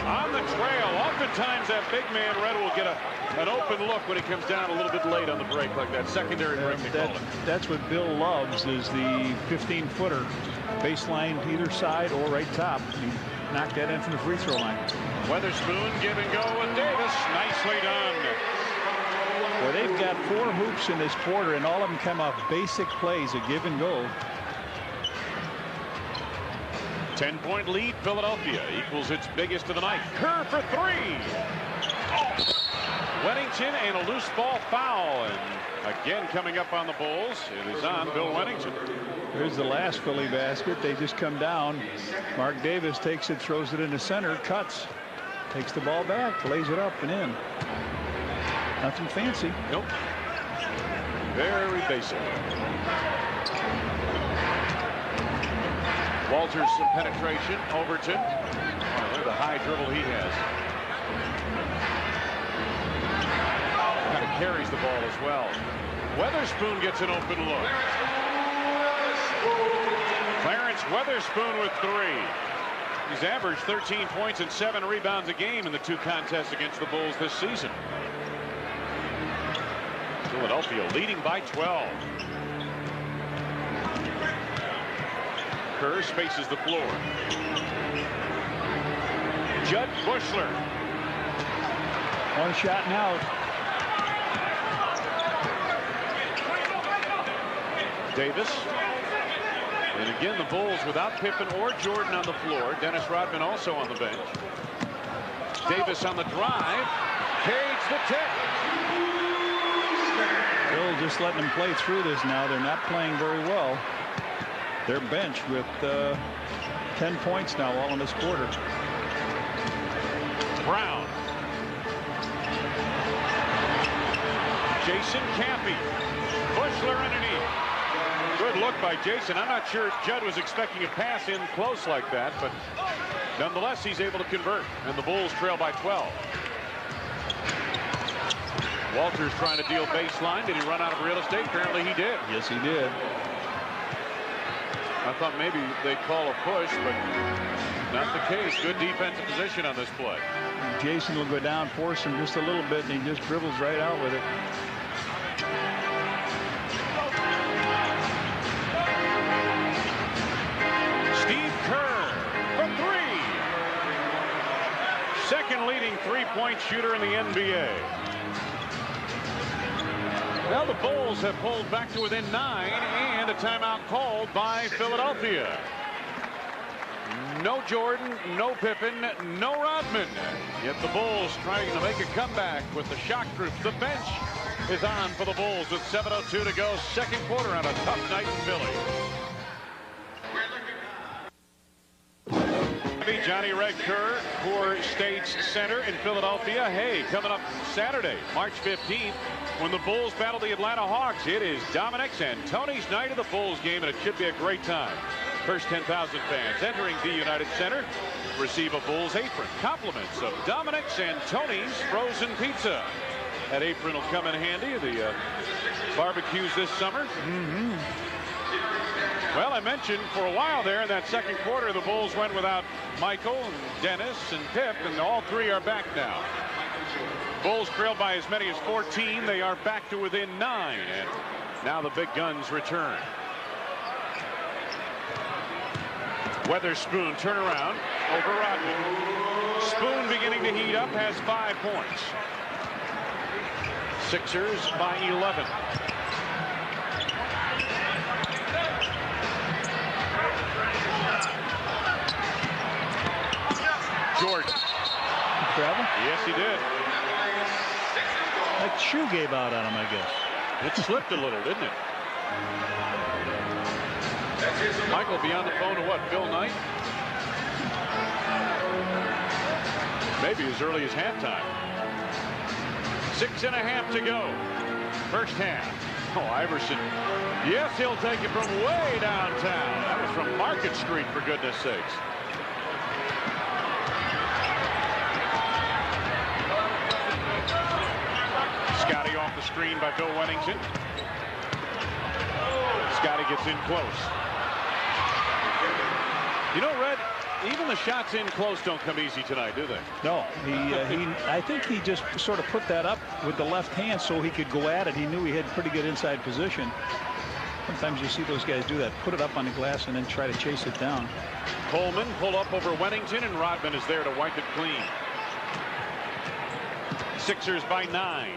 on the trail. Oftentimes that big man Red will get an open look when he comes down a little bit late on the break like that. Secondary break, they call it. That's what Bill loves, is the 15-footer. Baseline either side or right top. He knocked that in from the free throw line. Weatherspoon give and go with Davis. Nicely done. Well, they've got 4 hoops in this quarter, and all of them come off basic plays, a give and go. 10-point lead, Philadelphia equals its biggest of the night. Kerr for 3. Wennington and a loose ball foul, and again coming up on the Bulls. It is on Bill Wennington. Here's the last Philly basket. They just come down. Mark Davis takes it, throws it in the center, cuts, takes the ball back, lays it up and in. Nothing fancy. Nope. Very basic. Walters some penetration. Overton. Oh, look at the high dribble he has. Kind of carries the ball as well. Weatherspoon gets an open look. Clarence Weatherspoon with 3. He's averaged 13 points and 7 rebounds a game in the 2 contests against the Bulls this season. Philadelphia leading by 12. Kerr spaces the floor. Judd Bushler. One shot and out. Davis. And again, the Bulls without Pippen or Jordan on the floor. Dennis Rodman also on the bench. Davis on the drive. Cage the tip. Bill just letting them play through this now. They're not playing very well. Their bench with 10 points now all in this quarter. Brown. Jason Campy. Bushler underneath. Good look by Jason. I'm not sure Judd was expecting a pass in close like that, but nonetheless, he's able to convert, and the Bulls trail by 12. Walters trying to deal baseline. Did he run out of real estate? Apparently he did. Yes, he did. I thought maybe they'd call a push, but not the case. Good defensive position on this play. Jason will go down, force him just a little bit, and he just dribbles right out with it. Steve Kerr for three. Second leading three-point shooter in the NBA. Well, the Bulls have pulled back to within 9, and a timeout called by Philadelphia. No Jordan, no Pippen, no Rodman. Yet the Bulls trying to make a comeback with the shock troops. The bench is on for the Bulls with 7:02 to go. Second quarter on a tough night in Philly. Johnny Red Kerr for State's Center in Philadelphia. Hey, coming up Saturday, March 15th, when the Bulls battle the Atlanta Hawks. It is Dominic's and Tony's night of the Bulls game, and it should be a great time. First 10,000 fans entering the United Center receive a Bulls apron. Compliments of Dominic's and Tony's frozen pizza. That apron will come in handy. The barbecues this summer. Well, I mentioned for a while there in that second quarter, the Bulls went without Michael and Dennis and Pip, and all three are back now. Bulls trailed by as many as 14. They are back to within 9, and now the big guns return. Weatherspoon turnaround over Rodman. Spoon beginning to heat up, has 5 points. Sixers by 11. Jordan. Travel? Yes, he did. That shoe gave out on him, I guess. It slipped a little, didn't it? Michael be on the phone to what, Phil Knight? Maybe as early as halftime. 6.5 to go. First half. Oh, Iverson. Yes, he'll take it from way downtown. That was from Market Street, for goodness sakes. Scottie off the screen by Bill Wennington. Scottie gets in close. You know, Red, even the shots in close don't come easy tonight, do they? No, I think he just sort of put that up with the left hand so he could go at it. He knew he had pretty good inside position. Sometimes you see those guys do that, put it up on the glass and then try to chase it down. Coleman pull up over Wennington, and Rodman is there to wipe it clean. Sixers by 9.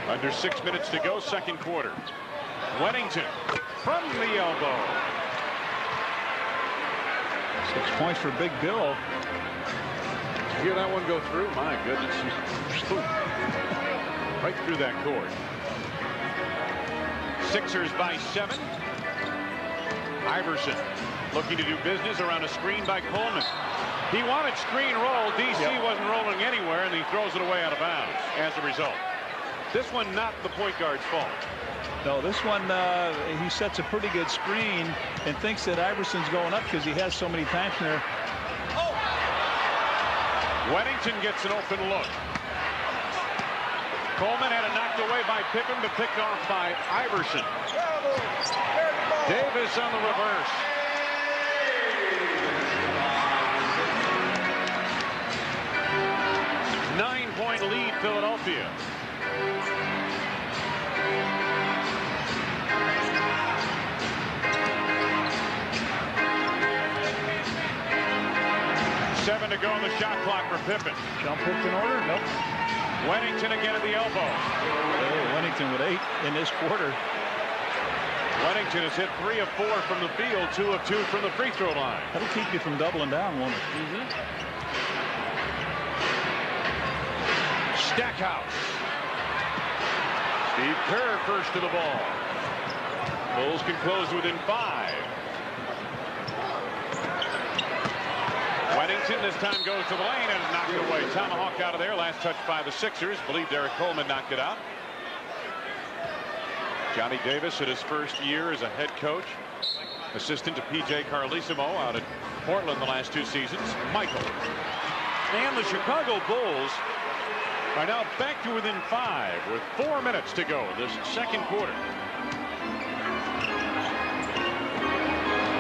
Under 6 minutes to go, second quarter. Wennington from the elbow. 6 points for Big Bill. Did you hear that one go through? My goodness. Right through that cord. Sixers by 7. Iverson looking to do business around a screen by Coleman. He wanted screen roll. DC wasn't rolling anywhere, and he throws it away out of bounds as a result. This one not the point guard's fault. No, this one he sets a pretty good screen and thinks that Iverson's going up because he has so many times there. Wennington gets an open look. Coleman had it knocked away by Pippen, but picked off by Iverson. Davis on the reverse. Nine-point lead, Philadelphia. to go on the shot clock for Pippen. Jump hook in order? Nope. Wennington again at the elbow. Oh, Wennington with 8 in this quarter. Wennington has hit 3 of 4 from the field, 2 of 2 from the free throw line. That'll keep you from doubling down, won't it? Stackhouse. Steve Kerr first to the ball. Bulls can close within 5. Wennington this time goes to the lane and knocked it away. Tomahawk out of there. Last touch by the Sixers. Believe Derrick Coleman knocked it out. Johnny Davis in his first year as a head coach. Assistant to P.J. Carlesimo out at Portland the last 2 seasons. Michael. And the Chicago Bulls are now back to within 5 with 4 minutes to go in this second quarter.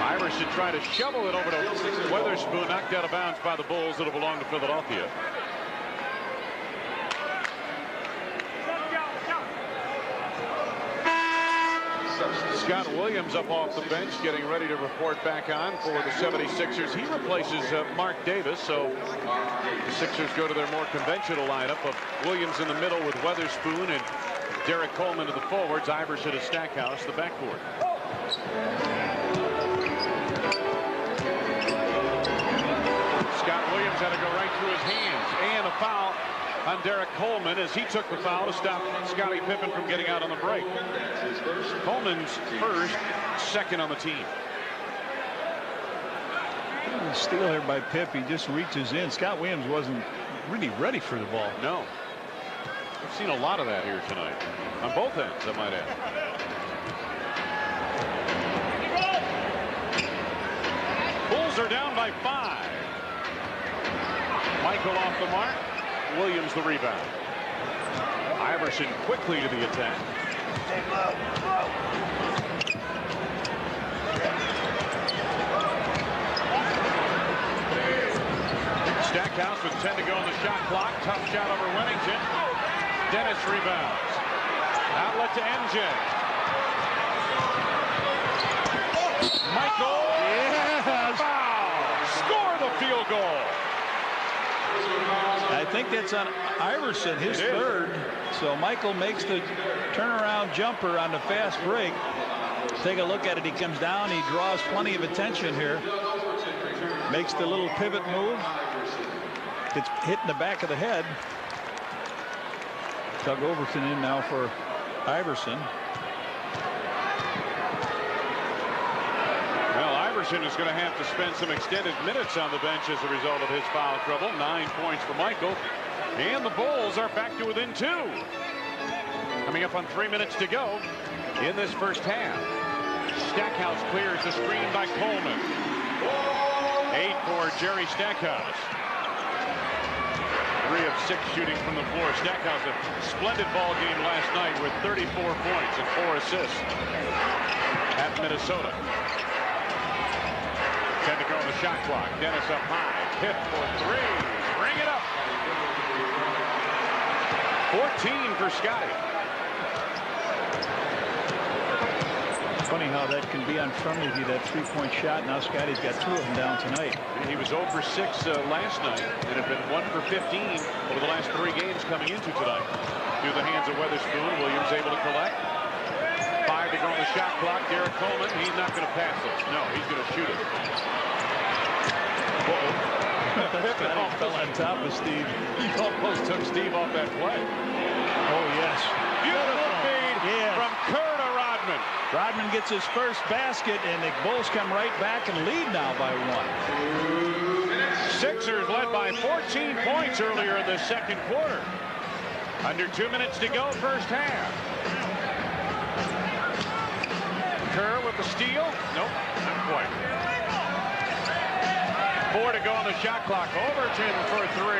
Iverson trying to shovel it over to Weatherspoon, knocked out of bounds by the Bulls. That'll belong to Philadelphia. Scott Williams up off the bench, getting ready to report back on for the 76ers. He replaces Mark Davis, so the Sixers go to their more conventional lineup of Williams in the middle with Weatherspoon and Derrick Coleman to the forwards. Iverson to Stackhouse, the backcourt. Scott Williams had to go right through his hands, and a foul on Derrick Coleman as he took the foul to stop Scottie Pippen from getting out on the break. Coleman's first, second on the team. Steal here by Pip. He just reaches in. Scott Williams wasn't really ready for the ball. No. We've seen a lot of that here tonight. On both ends, I might add. Bulls are down by 5. Michael off the mark. Williams the rebound. Iverson quickly to the attack. Stackhouse with 10 to go on the shot clock. Tough shot over Wennington. Dennis rebounds. Outlet to MJ. Michael. Yes. Foul. Score the field goal. I think that's on Iverson, his third. So Michael makes the turnaround jumper on the fast break. Take a look at it. He comes down. He draws plenty of attention here. Makes the little pivot move. Gets hit in the back of the head. Doug Overton in now for Iverson. Iverson is going to have to spend some extended minutes on the bench as a result of his foul trouble. 9 points for Michael. And the Bulls are back to within 2. Coming up on 3 minutes to go in this first half. Stackhouse clears the screen by Coleman. 8 for Jerry Stackhouse. 3 of 6 shooting from the floor. Stackhouse a splendid ball game last night with 34 points and 4 assists at Minnesota. 10 to go on the shot clock. Dennis up high. Pitt for 3. Bring it up. 14 for Scottie. Funny how that can be on front of you, that 3-point shot. Now Scottie's got 2 of them down tonight. He was 0 for 6 last night and had been 1 for 15 over the last 3 games coming into tonight. Through the hands of Weatherspoon. Williams able to collect. 5 to go on the shot clock. Derrick Coleman, he's not going to pass this. No, he's going to shoot it. Pippen fell on top of Steve. He almost took Steve off that play. Oh, yes. Beautiful feed from Kerr to Rodman. Rodman gets his first basket, and the Bulls come right back and lead now by 1. Sixers led by 14 points earlier in the second quarter. Under 2 minutes to go, first half. Kerr with the steal. Nope, not quite. 4 to go on the shot clock. Overton for 3.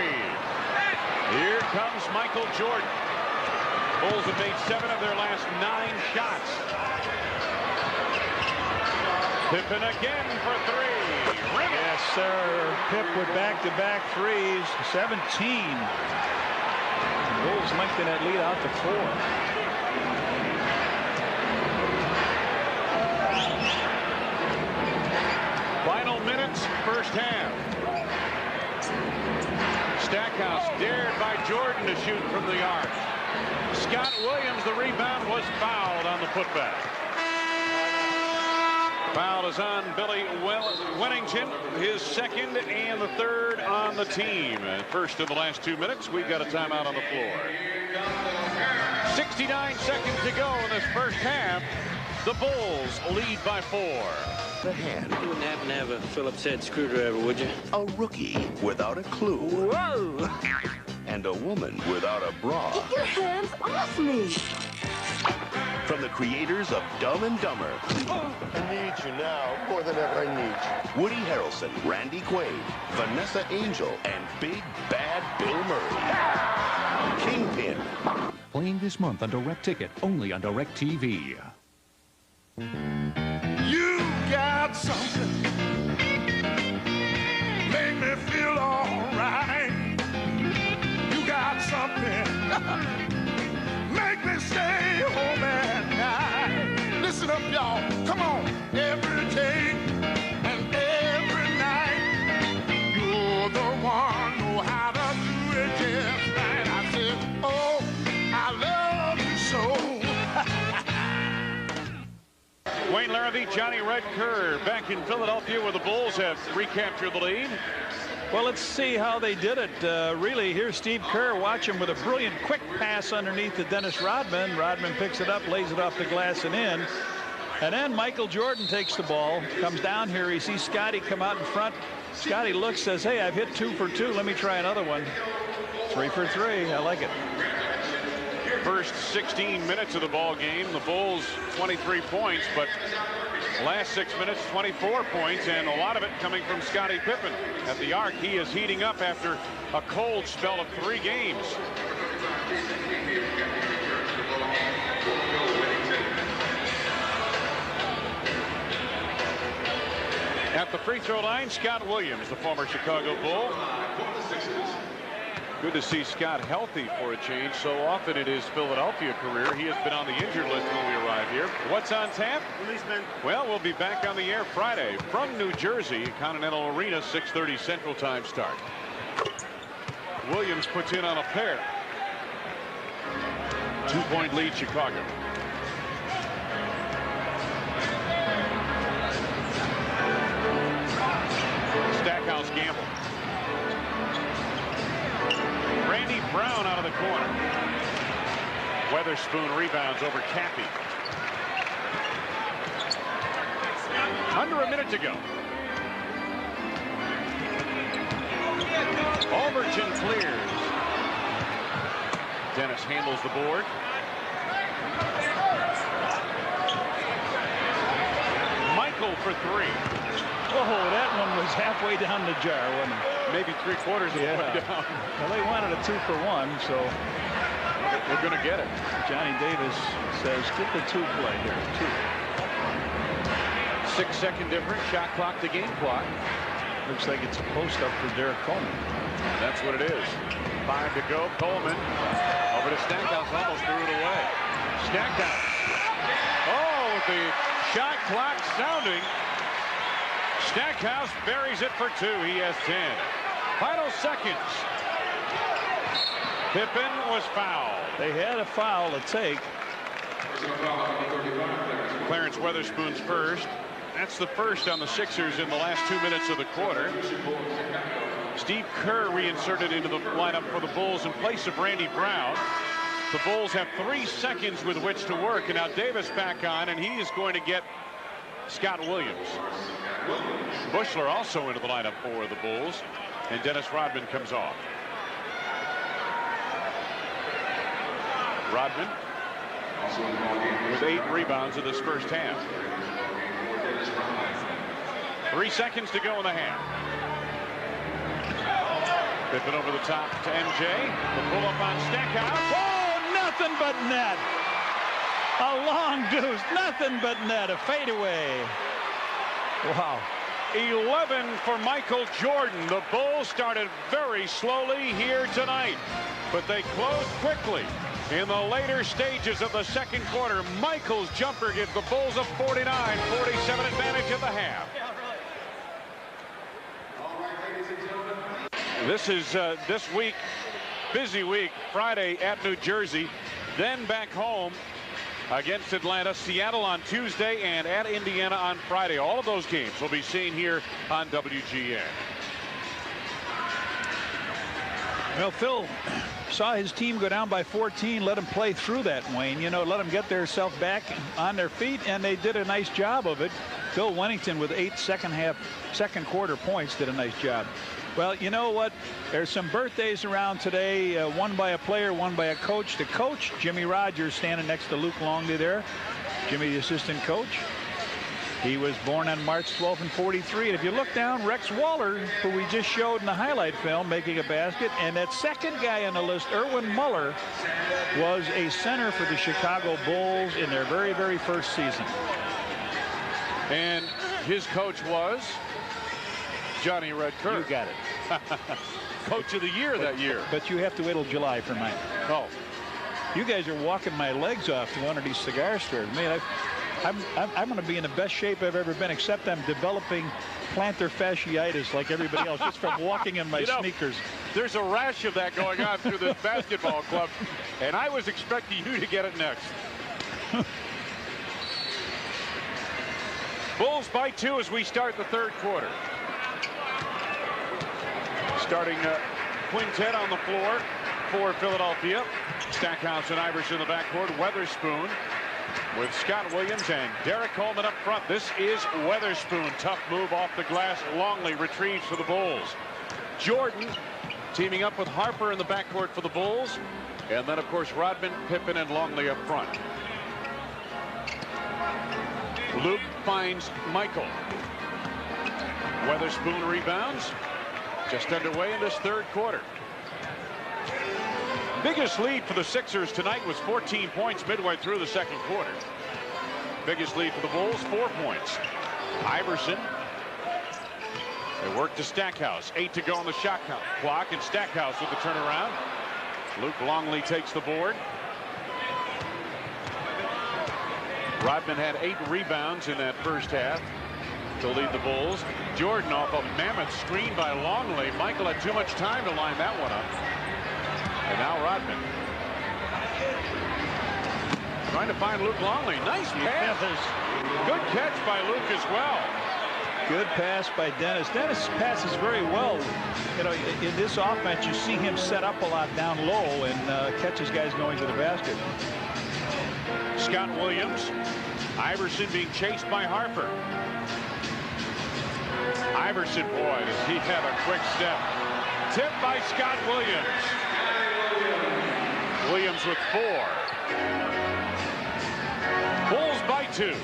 Here comes Michael Jordan. Bulls have made 7 of their last 9 shots. Pippen again for 3. Ring it. Yes, sir. Pip with back-to-back threes. 17. Bulls lengthen that lead out to 4. Final minutes, first half. Stackhouse dared by Jordan to shoot from the arc. Scott Williams, the rebound, was fouled on the putback. Foul is on Billy Wennington, his second and the third on the team. First in the last 2 minutes. We've got a timeout on the floor. 69 seconds to go in this first half. The Bulls lead by 4. The hand. You wouldn't happen to have a Phillips head screwdriver, would you? A rookie without a clue. Whoa! And a woman without a bra. Get your hands off me! From the creators of Dumb and Dumber. I need you now more than ever I need you. Woody Harrelson, Randy Quaid, Vanessa Angel, and Big Bad Bill Murray. Kingpin. Playing this month on Direct Ticket, only on Direct TV. You got something. Make me feel all right. You got something. Make me stay home at night. Listen up, y'all. Come on. Every day and every night. You're the one know how to do it just right. I said, oh, I love you so. Wayne Larrabee, Johnny Red Kerr back in Philadelphia where the Bulls have recaptured the lead. Well, let's see how they did it. Really, here's Steve Kerr. Watch him with a brilliant quick pass underneath to Dennis Rodman. Rodman picks it up, lays it off the glass and in. And then Michael Jordan takes the ball, comes down here. He sees Scottie come out in front. Scottie looks, says, hey, I've hit 2 for 2. Let me try another one. 3 for 3. I like it. First 16 minutes of the ball game, the Bulls 23 points, but last 6 minutes 24 points, and a lot of it coming from Scottie Pippen at the arc. He is heating up after a cold spell of 3 games. At the free throw line, Scott Williams, the former Chicago Bull. Good to see Scott healthy for a change. So often in his Philadelphia career, he has been on the injured list when we arrive here. What's on tap? Well, we'll be back on the air Friday from New Jersey, Continental Arena, 6:30 Central Time start. Williams puts in on a pair. 2-point lead, Chicago. Stackhouse gamble. Randy Brown out of the corner. Weatherspoon rebounds over Cappy. Under a minute to go. Overton clears. Dennis handles the board. Michael for 3. Oh, that one was halfway down the jar, wasn't it? Maybe 3/4 of the way down. Well, they wanted a 2 for 1, so we're going to get it. Johnny Davis says, get the 2 play here, 2. 6-second difference, shot clock to game clock. Looks like it's a post up for Derrick Coleman. That's what it is. 5 to go. Coleman over to Stackhouse, almost threw it away. Stackhouse. Oh, with the shot clock sounding. Stackhouse buries it for 2. He has 10. Final seconds. Pippen was fouled. They had a foul to take. Clarence Weatherspoon's first. That's the first on the Sixers in the last 2 minutes of the quarter. Steve Kerr reinserted into the lineup for the Bulls in place of Randy Brown. The Bulls have 3 seconds with which to work, and now Davis back on, and he is going to get Scott Williams. Bushler also into the lineup for the Bulls, and Dennis Rodman comes off. Rodman with 8 rebounds in this first half. 3 seconds to go in the half. Pippen over the top to MJ. The pull up on Stackhouse. Oh, nothing but net. A long deuce, nothing but net. A fadeaway. Wow. 11 for Michael Jordan. The Bulls started very slowly here tonight, but they closed quickly in the later stages of the second quarter. Michael's jumper gives the Bulls a 49-47 advantage at the half. This is this week, busy week. Friday at New Jersey, then back home against Atlanta, Seattle on Tuesday, and at Indiana on Friday. All of those games will be seen here on WGN. Well, Phil saw his team go down by 14, let them play through that, Wayne. You know, let them get themselves back on their feet, and they did a nice job of it. Phil Wennington with 8 second quarter points did a nice job. Well, you know what? There's some birthdays around today, one by a player, one by a coach. The coach, Jimmy Rogers, standing next to Luke Longley there. Jimmy, the assistant coach. He was born on March 12th in '43. And if you look down, Rex Waller, who we just showed in the highlight film, making a basket. And that second guy on the list, Erwin Muller, was a center for the Chicago Bulls in their very, very first season. And his coach was Johnny Red Kerr. You got it. Coach of the year that year. But you have to wait till July for mine. Oh. You guys are walking my legs off to one of these cigar stores. Man, I'm going to be in the best shape I've ever been, except I'm developing plantar fasciitis like everybody else just from walking in my sneakers. There's a rash of that going on through this basketball club, and I was expecting you to get it next. Bulls by 2 as we start the third quarter. Starting quintet on the floor for Philadelphia. Stackhouse and Iverson in the backcourt. Weatherspoon with Scott Williams and Derrick Coleman up front. This is Weatherspoon. Tough move off the glass. Longley retrieves for the Bulls. Jordan teaming up with Harper in the backcourt for the Bulls. And then, of course, Rodman, Pippen, and Longley up front. Luke finds Michael. Weatherspoon rebounds. Just underway in this third quarter. Biggest lead for the Sixers tonight was 14 points midway through the second quarter. Biggest lead for the Bulls, 4 points. Iverson. They work to Stackhouse. 8 to go on the shot clock, and Stackhouse with the turnaround. Luke Longley takes the board. Rodman had 8 rebounds in that first half to lead the Bulls. Jordan off a mammoth screen by Longley. Michael had too much time to line that one up. And now Rodman trying to find Luke Longley. Nice pass. Good catch by Luke as well. Good pass by Dennis. Dennis passes very well. You know, in this offense, you see him set up a lot down low and catches guys going to the basket. Scott Williams. Iverson being chased by Harper. Iverson, boy, does he have a quick step. Tipped by Scott Williams. Williams with 4. Bulls by 2.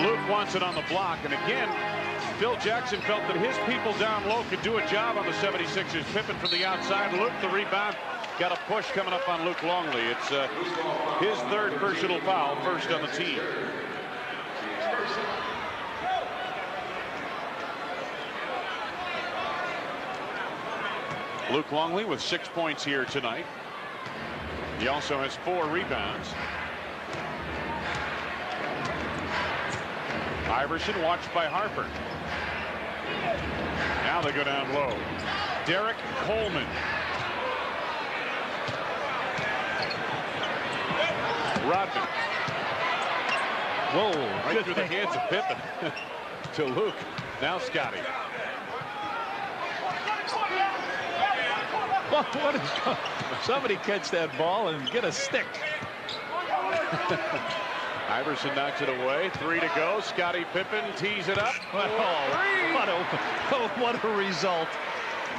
Luke wants it on the block, and again, Phil Jackson felt that his people down low could do a job on the 76ers. Pippen from the outside. Luke the rebound. Got a push coming up on Luke Longley. It's his third personal foul, first on the team. Luke Longley with 6 points here tonight. He also has 4 rebounds. Iverson watched by Harper. Now they go down low. Derrick Coleman. Rodman. Whoa. Right through the hands of Pippen to Luke. Now Scottie. What is, somebody catch that ball and get a stick. Iverson knocks it away. 3 to go. Scottie Pippen tees it up. What a result.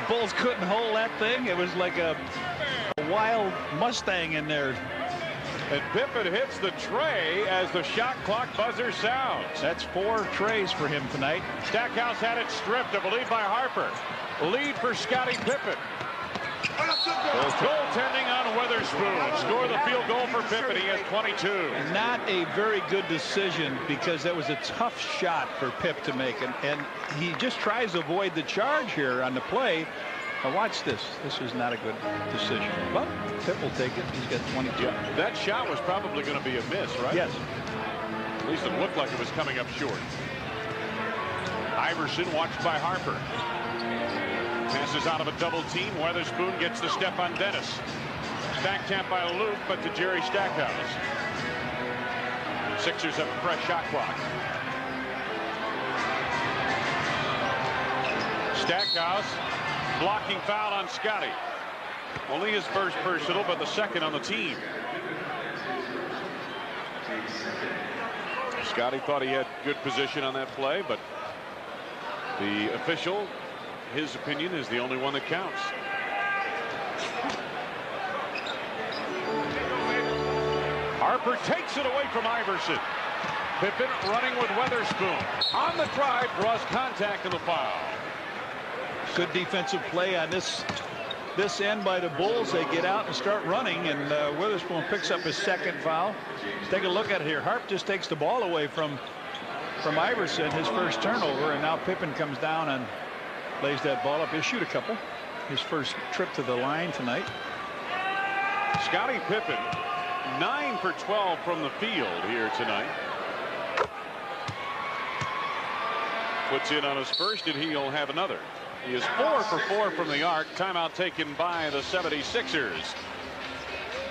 Bulls couldn't hold that thing. It was like a wild Mustang in there. And Pippen hits the tray as the shot clock buzzer sounds. That's 4 trays for him tonight. Stackhouse had it stripped, I believe, by Harper. Lead for Scottie Pippen. Goaltending on Weatherspoon. Score the field goal for Pippen. He has 22. Not a very good decision because that was a tough shot for Pip to make. And he just tries to avoid the charge here on the play. Now watch this. This is not a good decision. But Pip will take it. He's got 22. Yeah, that shot was probably going to be a miss, right? Yes. At least it looked like it was coming up short. Iverson watched by Harper. Passes out of a double team. Weatherspoon gets the step on Dennis. Back tap by Luke, but to Jerry Stackhouse. Sixers have a fresh shot clock. Stackhouse blocking foul on Scottie. Only his first personal, but the second on the team. Scottie thought he had good position on that play, but the official, his opinion is the only one that counts. Harper takes it away from Iverson. Pippen running with Weatherspoon. On the drive, draws contact in the foul. Good defensive play on this end by the Bulls. They get out and start running, and Weatherspoon picks up his second foul. Let's take a look at it here. Harp just takes the ball away from Iverson, his first turnover, and now Pippen comes down and lays that ball up. He'll shoot a couple. His first trip to the line tonight. Scottie Pippen, 9 for 12 from the field here tonight. Puts in on his first, and he'll have another. He is 4 for 4 from the arc. Timeout taken by the 76ers.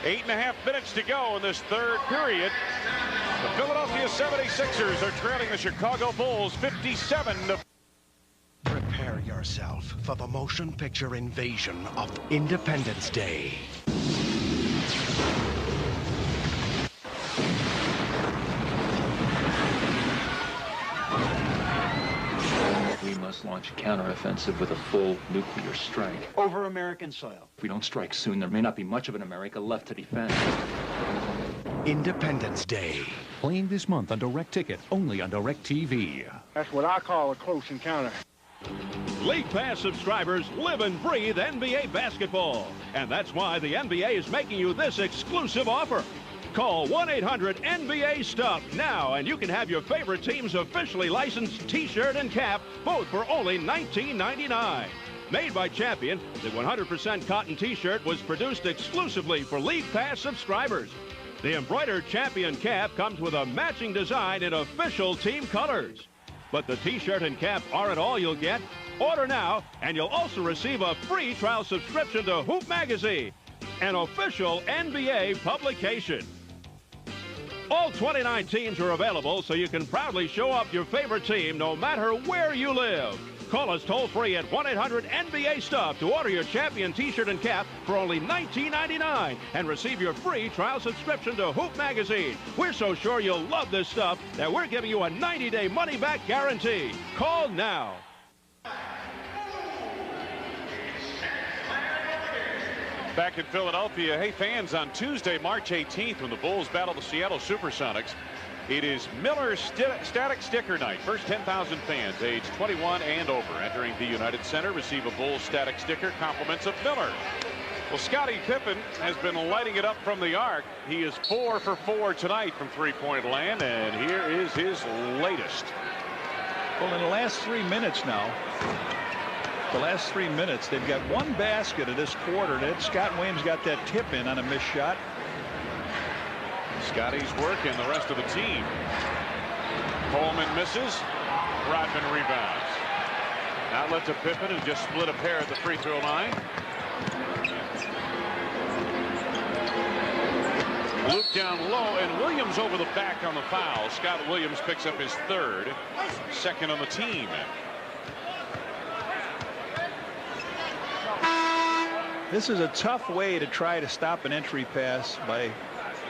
8.5 minutes to go in this third period. The Philadelphia 76ers are trailing the Chicago Bulls 57 to... Prepare yourself for the motion picture invasion of Independence Day. We must launch a counteroffensive with a full nuclear strike. Over American soil. If we don't strike soon, there may not be much of an America left to defend. Independence Day. Playing this month on Direct Ticket, only on Direct TV. That's what I call a close encounter. League Pass subscribers live and breathe NBA basketball. And that's why the NBA is making you this exclusive offer. Call 1-800-NBA-STUFF now, and you can have your favorite team's officially licensed T-shirt and cap, both for only $19.99. Made by Champion, the 100% cotton T-shirt was produced exclusively for League Pass subscribers. The embroidered Champion cap comes with a matching design in official team colors. But the T-shirt and cap aren't all you'll get. Order now, and you'll also receive a free trial subscription to Hoop Magazine, an official NBA publication. All 29 teams are available, so you can proudly show off your favorite team no matter where you live. Call us toll-free at 1-800-NBA-STUFF to order your Champion T-shirt and cap for only $19.99 and receive your free trial subscription to Hoop Magazine. We're so sure you'll love this stuff that we're giving you a 90-day money-back guarantee. Call now. Back in Philadelphia, hey fans, on Tuesday, March 18th, when the Bulls battle the Seattle Supersonics, it is Miller's Static Sticker Night. First 10,000 fans aged 21 and over entering the United Center receive a Bulls Static Sticker, compliments of Miller. Well, Scottie Pippen has been lighting it up from the arc. He is 4 for 4 tonight from three-point land, and here is his latest. Well, in the last 3 minutes now, they've got one basket of this quarter. Scott Williams got that tip in on a missed shot. Scottie's working the rest of the team. Coleman misses. Rodman rebounds. Outlet to Pippen, who just split a pair at the free throw line. Luke down low, and Williams over the back on the foul. Scott Williams picks up his third, second on the team. This is a tough way to try to stop an entry pass by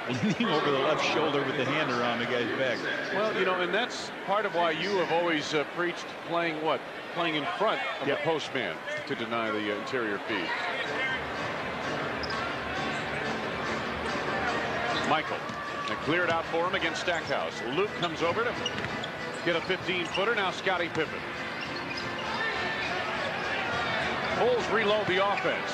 leaning over the left shoulder with the hand around the guy's back. Well, you know, and that's part of why you have always preached playing what? Playing in front of the postman to deny the interior feed. Michael, they cleared out for him against Stackhouse. Luke comes over to get a 15-footer. Now Scottie Pippen. Bulls reload the offense.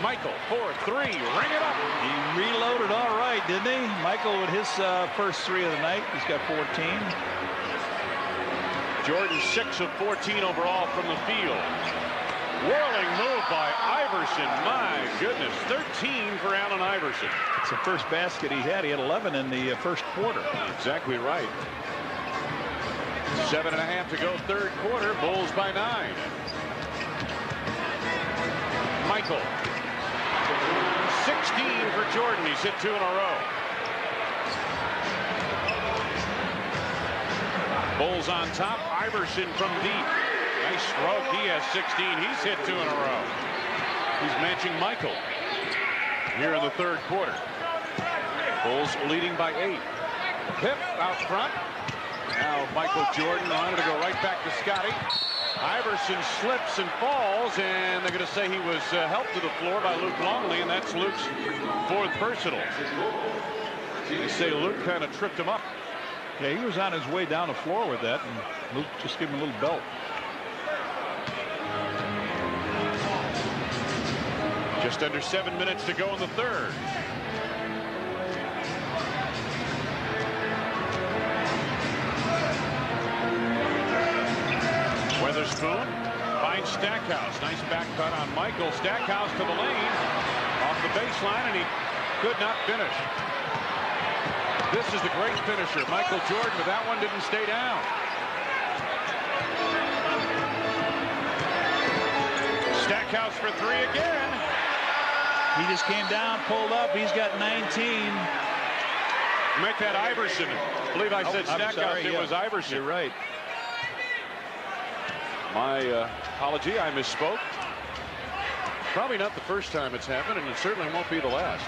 Michael for 3, ring it up. He reloaded all right, didn't he? Michael with his first 3 of the night. He's got 14. Jordan 6 of 14 overall from the field. Whirling move by Iverson. My goodness, 13 for Allen Iverson. It's the first basket he had. He had 11 in the first quarter. Exactly right. 7.5 to go, third quarter. Bulls by 9. Michael. 16 for Jordan. He's hit 2 in a row. Bulls on top. Iverson from deep. Nice stroke. He has 16. He's hit 2 in a row. He's matching Michael here in the third quarter. Bulls leading by 8. Pip out front. Now Michael Jordan wanted to go right back to Scottie. Iverson slips and falls, and they're going to say he was helped to the floor by Luke Longley, and that's Luke's 4th personal. They say Luke kind of tripped him up. Yeah, he was on his way down the floor with that, and Luke just gave him a little belt. Just under 7 minutes to go in the third. Weatherspoon finds Stackhouse. Nice back cut on Michael. Stackhouse to the lane. Off the baseline, and he could not finish. This is the great finisher, Michael Jordan, but that one didn't stay down. Stackhouse for 3 again. He just came down, pulled up. He's got 19. Make that Iverson. I believe I said Stackhouse. It was Iverson. You're right. My apology, I misspoke. Probably not the first time it's happened, and it certainly won't be the last.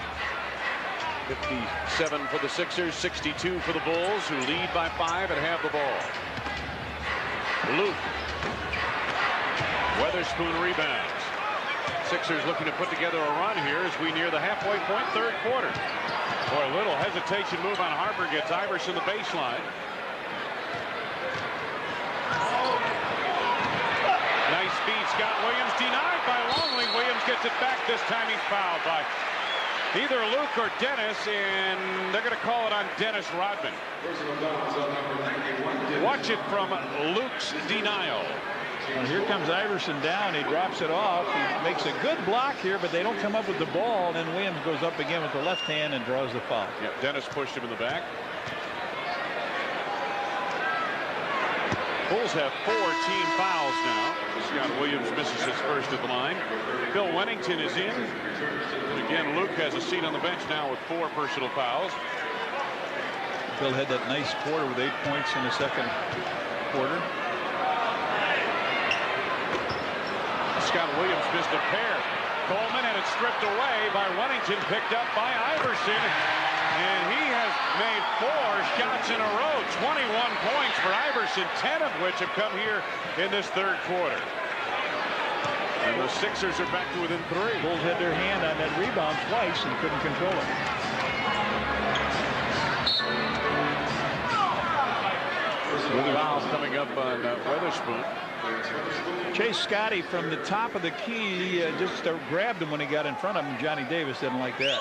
57 for the Sixers, 62 for the Bulls, who lead by 5 and have the ball. Luke. Weatherspoon rebounds. Sixers looking to put together a run here as we near the halfway point, third quarter. Boy, a little hesitation move on Harper gets Iverson the baseline. Nice speed. Scott Williams denied by Longley. Williams gets it back. This time he's fouled by either Luke or Dennis, and they're going to call it on Dennis Rodman. Watch it from Luke's denial. Well, here comes Iverson down. He drops it off. He makes a good block here, but they don't come up with the ball. And then Williams goes up again with the left hand and draws the foul. Yeah, Dennis pushed him in the back. Bulls have 4 team fouls now. Scott Williams misses his first at the line. Bill Wennington is in. And again, Luke has a seat on the bench now with 4 personal fouls. Bill had that nice quarter with 8 points in the second quarter. Scott Williams missed a pair. Coleman, and it's stripped away by Wennington, picked up by Iverson. And he has made 4 shots in a row. 21 points for Iverson, 10 of which have come here in this third quarter. And the Sixers are back to within 3. Bulls had their hand on that rebound twice and couldn't control it. Fouls coming up on Weatherspoon. Chase Scottie from the top of the key just grabbed him when he got in front of him. Johnny Davis didn't like that.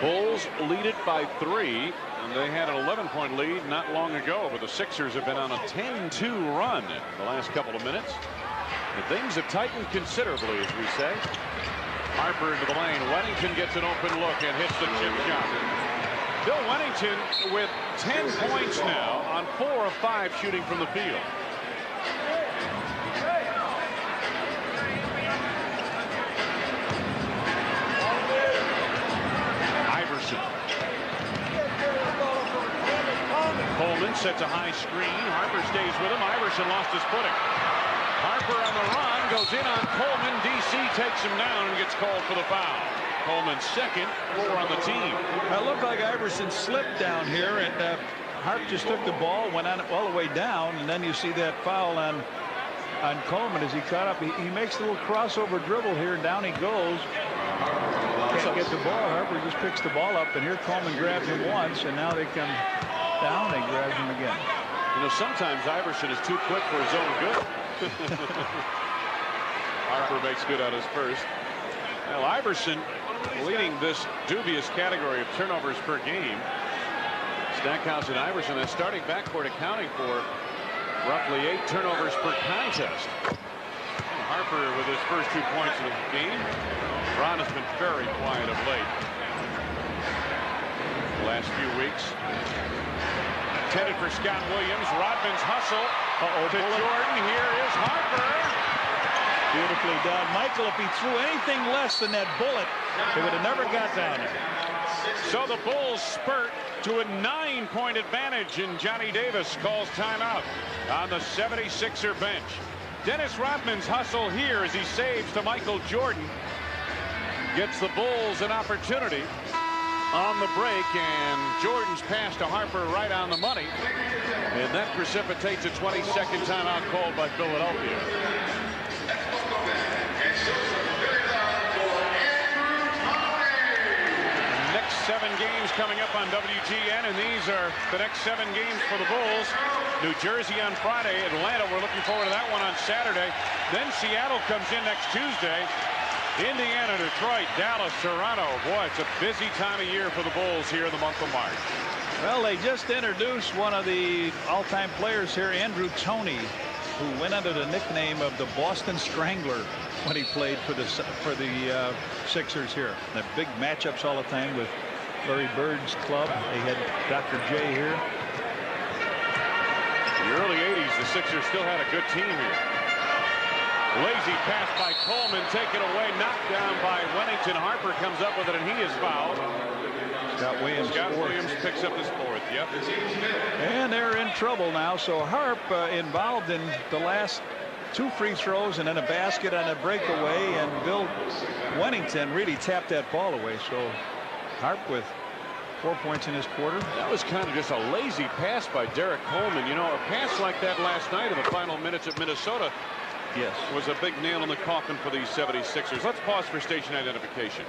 Bulls lead it by 3, and they had an 11-point lead not long ago, but the Sixers have been on a 10-2 run in the last couple of minutes. And things have tightened considerably, as we say. Harper into the lane. Wennington gets an open look and hits the chip shot. Bill Wennington with 10 points now on 4 of 5 shooting from the field. Iverson. Coleman sets a high screen. Harper stays with him. Iverson lost his footing. Harper on the run, goes in on Coleman. DC takes him down and gets called for the foul. Coleman's second, 4 on the team. It looked like Iverson slipped down here, and Harp just took the ball, went on all the way down, and then you see that foul on Coleman as he caught up. He makes a little crossover dribble here, and down he goes. Can't get the ball. Harper just picks the ball up, and here Coleman grabs him once, and now they come down, they grab him again. You know, sometimes Iverson is too quick for his own good. Harper makes good on his first. Well, Iverson leading this dubious category of turnovers per game. Stackhouse and Iverson, that starting backcourt accounting for roughly 8 turnovers per contest. And Harper with his first 2 points in the game. Ron has been very quiet of late. The last few weeks. Intended for Scott Williams. Rodman's hustle to Jordan. Here is Harper. Beautifully done. Michael, if he threw anything less than that bullet, it would have never got down there. So the Bulls spurt to a 9-point advantage, and Johnny Davis calls timeout on the 76er bench. Dennis Rodman's hustle here as he saves to Michael Jordan gets the Bulls an opportunity on the break, and Jordan's pass to Harper right on the money, and that precipitates a 20-second timeout called by Philadelphia. Next 7 games coming up on WGN, and these are the next 7 games for the Bulls. New Jersey on Friday, Atlanta, we're looking forward to that one on Saturday. Then Seattle comes in next Tuesday. Indiana, Detroit, Dallas, Toronto. Boy, it's a busy time of year for the Bulls here in the month of March. Well, they just introduced one of the all-time players here, Andrew Toni, who went under the nickname of the Boston Strangler when he played for the Sixers here. The big matchups all the time with Larry Bird's club. They had Dr. J here. In the early 80s, the Sixers still had a good team here. Lazy pass by Coleman, taken away, knocked down by Wennington. Harper comes up with it, and he is fouled. Scott Williams picks up his 4th. Yep. And they're in trouble now. So Harp involved in the last 2 free throws and then a basket on a breakaway, and Bill Wennington really tapped that ball away. So Harp with 4 points in his quarter. That was kind of just a lazy pass by Derrick Coleman. You know, a pass like that last night in the final minutes of Minnesota was a big nail in the coffin for these 76ers. Let's pause for station identification.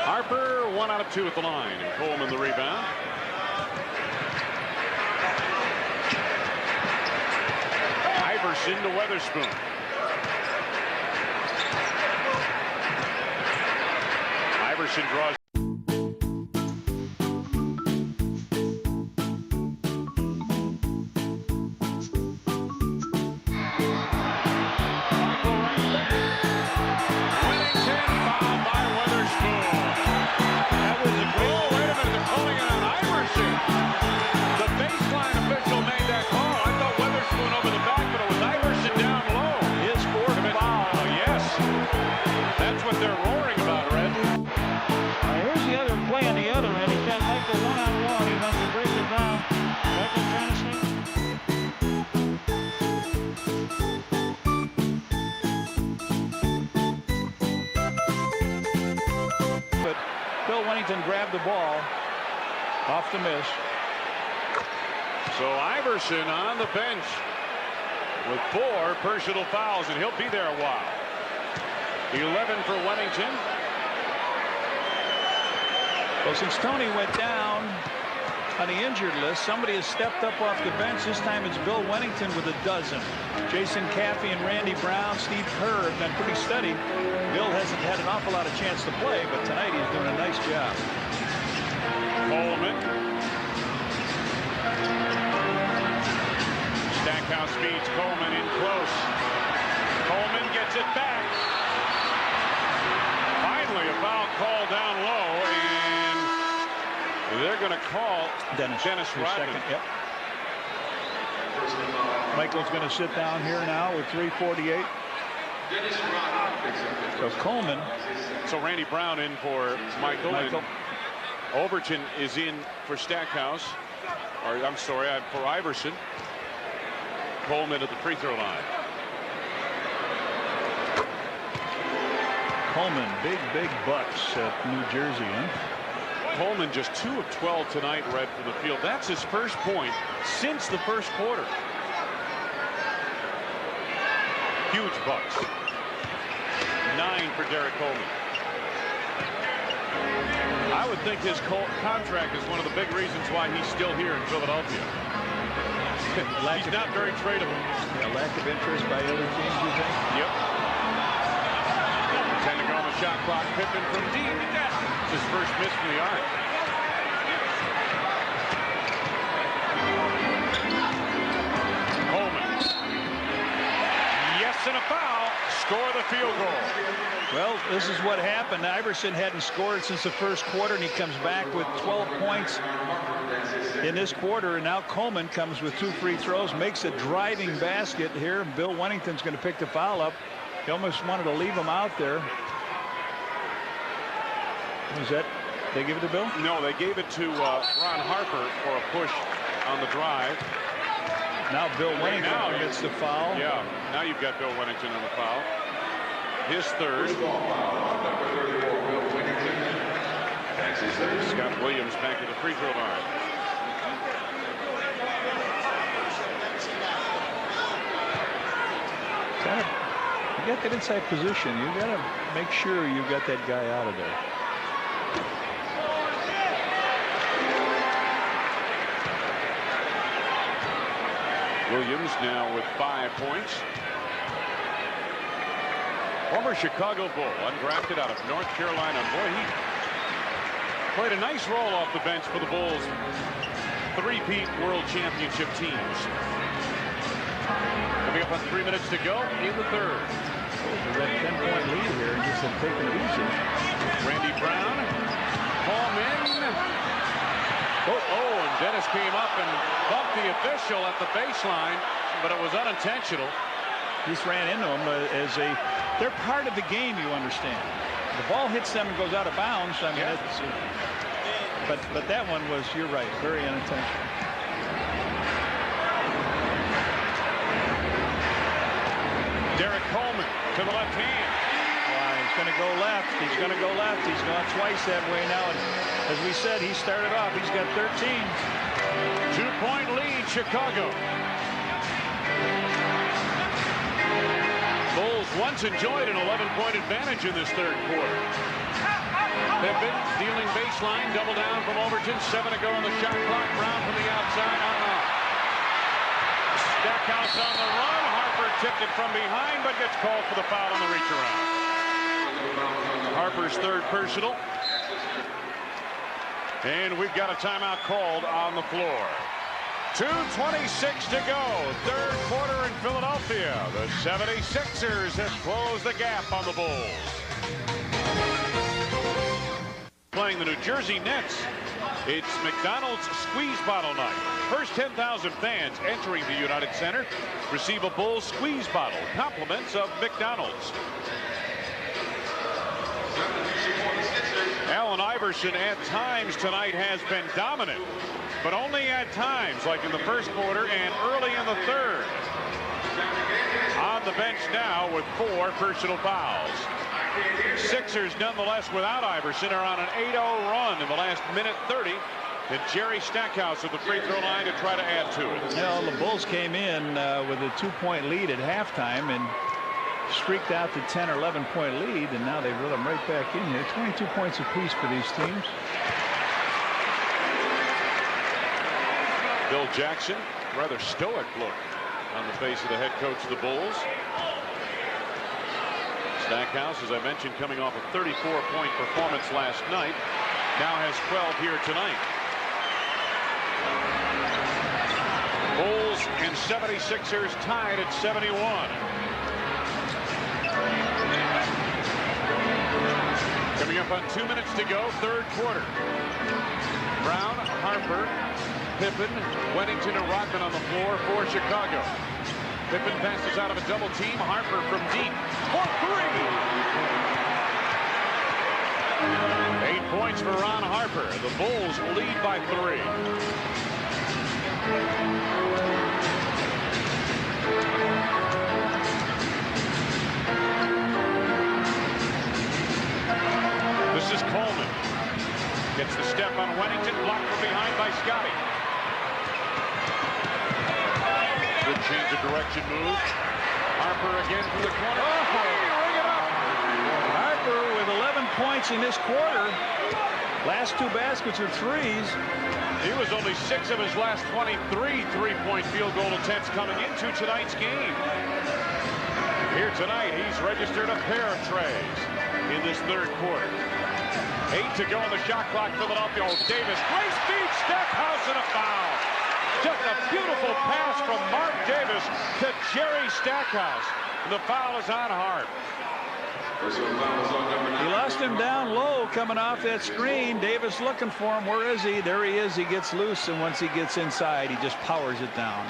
Harper 1 out of 2 at the line, and Coleman the rebound. Iverson to Weatherspoon. Iverson draws. Grabbed the ball off the miss. So Iverson on the bench with 4 personal fouls, and he'll be there a while. 11 for Wennington. Well, since Toni went down on the injured list, somebody has stepped up off the bench. This time it's Bill Wennington with a dozen. Jason Caffey and Randy Brown, Steve Kerr have been pretty steady. Bill hasn't had an awful lot of chance to play, but tonight he's doing a nice job. Coleman. Stackhouse feeds Coleman in close. Coleman gets it back. Finally, a foul call down low, and they're going to call Dennis Rodman. Second. Yep. Michael's going to sit down here now with 3:48. So Coleman. So Randy Brown in for Michael. And Overton is in for Stackhouse. Or I'm sorry, for Iverson. Coleman at the free throw line. Coleman, big bucks at New Jersey, huh? Coleman just 2 of 12 tonight, Red, from the field. That's his first point since the first quarter. Huge bucks. 9 for Derrick Coleman. I would think his contract is one of the big reasons why he's still here in Philadelphia. He's not very tradable. Yeah, lack of interest by other teams, you think? Yep. 10 to go on the shot clock. Pippen from deep. It's his first miss from the arc. Coleman. Yes, and a foul. Score the field goal. Well, this is what happened. Iverson hadn't scored since the first quarter, and he comes back with 12 points in this quarter. And now Coleman comes with 2 free throws, makes a driving basket here. Bill Wennington's going to pick the foul up. He almost wanted to leave him out there. Was that? They give it to Bill? No, they gave it to Ron Harper for a push on the drive. Now Bill Wennington gets the foul. Yeah, now you've got Bill Wennington on the foul. His third. Scott Williams back to the free throw line. You got that inside position. You got to make sure you got that guy out of there. Williams now with 5 points. Former Chicago Bull, undrafted out of North Carolina. Boy, he played a nice role off the bench for the Bulls' 3-peat World Championship teams. Coming up on 3 minutes to go in the third. That 10-point lead here and just have taken it easy. Randy Brown, Coleman. Oh, and Dennis came up and bumped the official at the baseline, but it was unintentional. Just ran into him they're part of the game, you understand. The ball hits them and goes out of bounds. I mean, but that one was, you're right, very unintentional. Derrick Coleman to the left hand. He's going to go left. He's going to go left. He's gone twice that way now. And as we said, he started off. He's got 13. 2-point lead, Chicago. Bulls once enjoyed an 11-point advantage in this third quarter. Pippen dealing baseline, double down from Overton. 7 to go on the shot clock. Brown from the outside on off. Stackhouse on the run. Harper tipped it from behind, but gets called for the foul on the reach around. Harper's third personal. And we've got a timeout called on the floor. 2:26 to go. Third quarter in Philadelphia. The 76ers have closed the gap on the Bulls. Playing the New Jersey Nets. It's McDonald's Squeeze Bottle Night. First 10,000 fans entering the United Center receive a Bulls Squeeze Bottle. Compliments of McDonald's. Allen Iverson at times tonight has been dominant, but only at times, like in the first quarter and early in the third. On the bench now with 4 personal fouls. Sixers, nonetheless, without Iverson, are on an 8-0 run in the last minute 30. And Jerry Stackhouse at the free throw line to try to add to it. Well, the Bulls came in with a 2-point lead at halftime and streaked out the 10 or 11-point lead, and now they've let them right back in here. 22 points apiece for these teams. Bill Jackson, rather stoic look on the face of the head coach of the Bulls. Stackhouse, as I mentioned, coming off a 34-point performance last night, now has 12 here tonight. Bulls and 76ers tied at 71. Coming up on 2 minutes to go, third quarter. Brown, Harper, Pippen, Wennington, and Rodman on the floor for Chicago. Pippen passes out of a double team. Harper from deep for 3. 8 points for Ron Harper. The Bulls lead by 3. This is Coleman. Gets the step on Wennington, blocked from behind by Scottie. Good change of direction move. Harper again from the corner. Ring it up. Harper with 11 points in this quarter. Last 2 baskets are threes. He was only 6 of his last 23 3-point field goal attempts coming into tonight's game. Here tonight, he's registered a pair of trays in this third quarter. 8 to go on the shot clock. Philadelphia. Oh, Davis. Great speed. Stackhouse and a foul. Just a beautiful pass from Mark Davis to Jerry Stackhouse. The foul is on Hart. He lost him down low coming off that screen. Davis looking for him. Where is he? There he is. He gets loose, and once he gets inside, he just powers it down.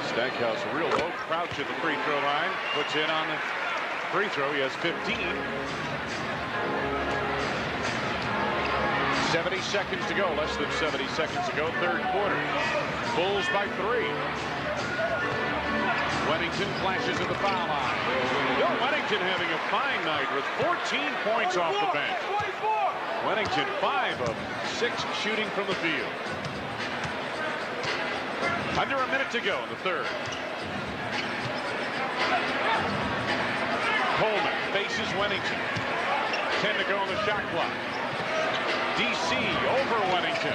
Stackhouse, a real low crouch at the free throw line. Puts in on the free throw. He has 15. 70 seconds to go. Less than 70 seconds to go. Third quarter. Bulls by 3. Wennington flashes at the foul line. Bill Wennington having a fine night with 14 points off the bench. Wennington 5 of 6 shooting from the field. Under a minute to go in the third. Coleman faces Wennington. 10 to go on the shot clock. DC over Wennington.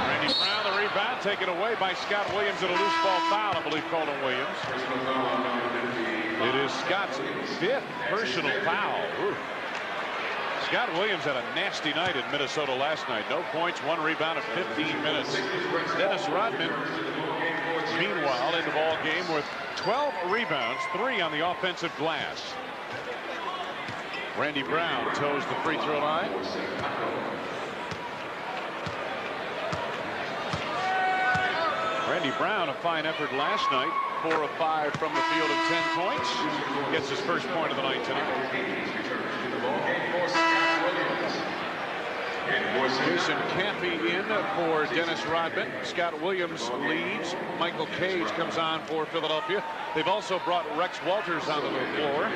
Randy Brown, the rebound, taken away by Scott Williams at a loose ball foul, I believe, called on Williams. It is Scott's 5th personal foul. Ooh. Scott Williams had a nasty night in Minnesota last night. No points, 1 rebound in 15 minutes. Dennis Rodman, meanwhile, in the ball game with 12 rebounds, 3 on the offensive glass. Randy Brown toes the free throw line. Randy Brown, a fine effort last night. 4 of 5 from the field and 10 points. Gets his first point of the night tonight. Jason Campy in for Dennis Rodman. Scott Williams leaves. Michael Cage comes on for Philadelphia. They've also brought Rex Walters onto the floor.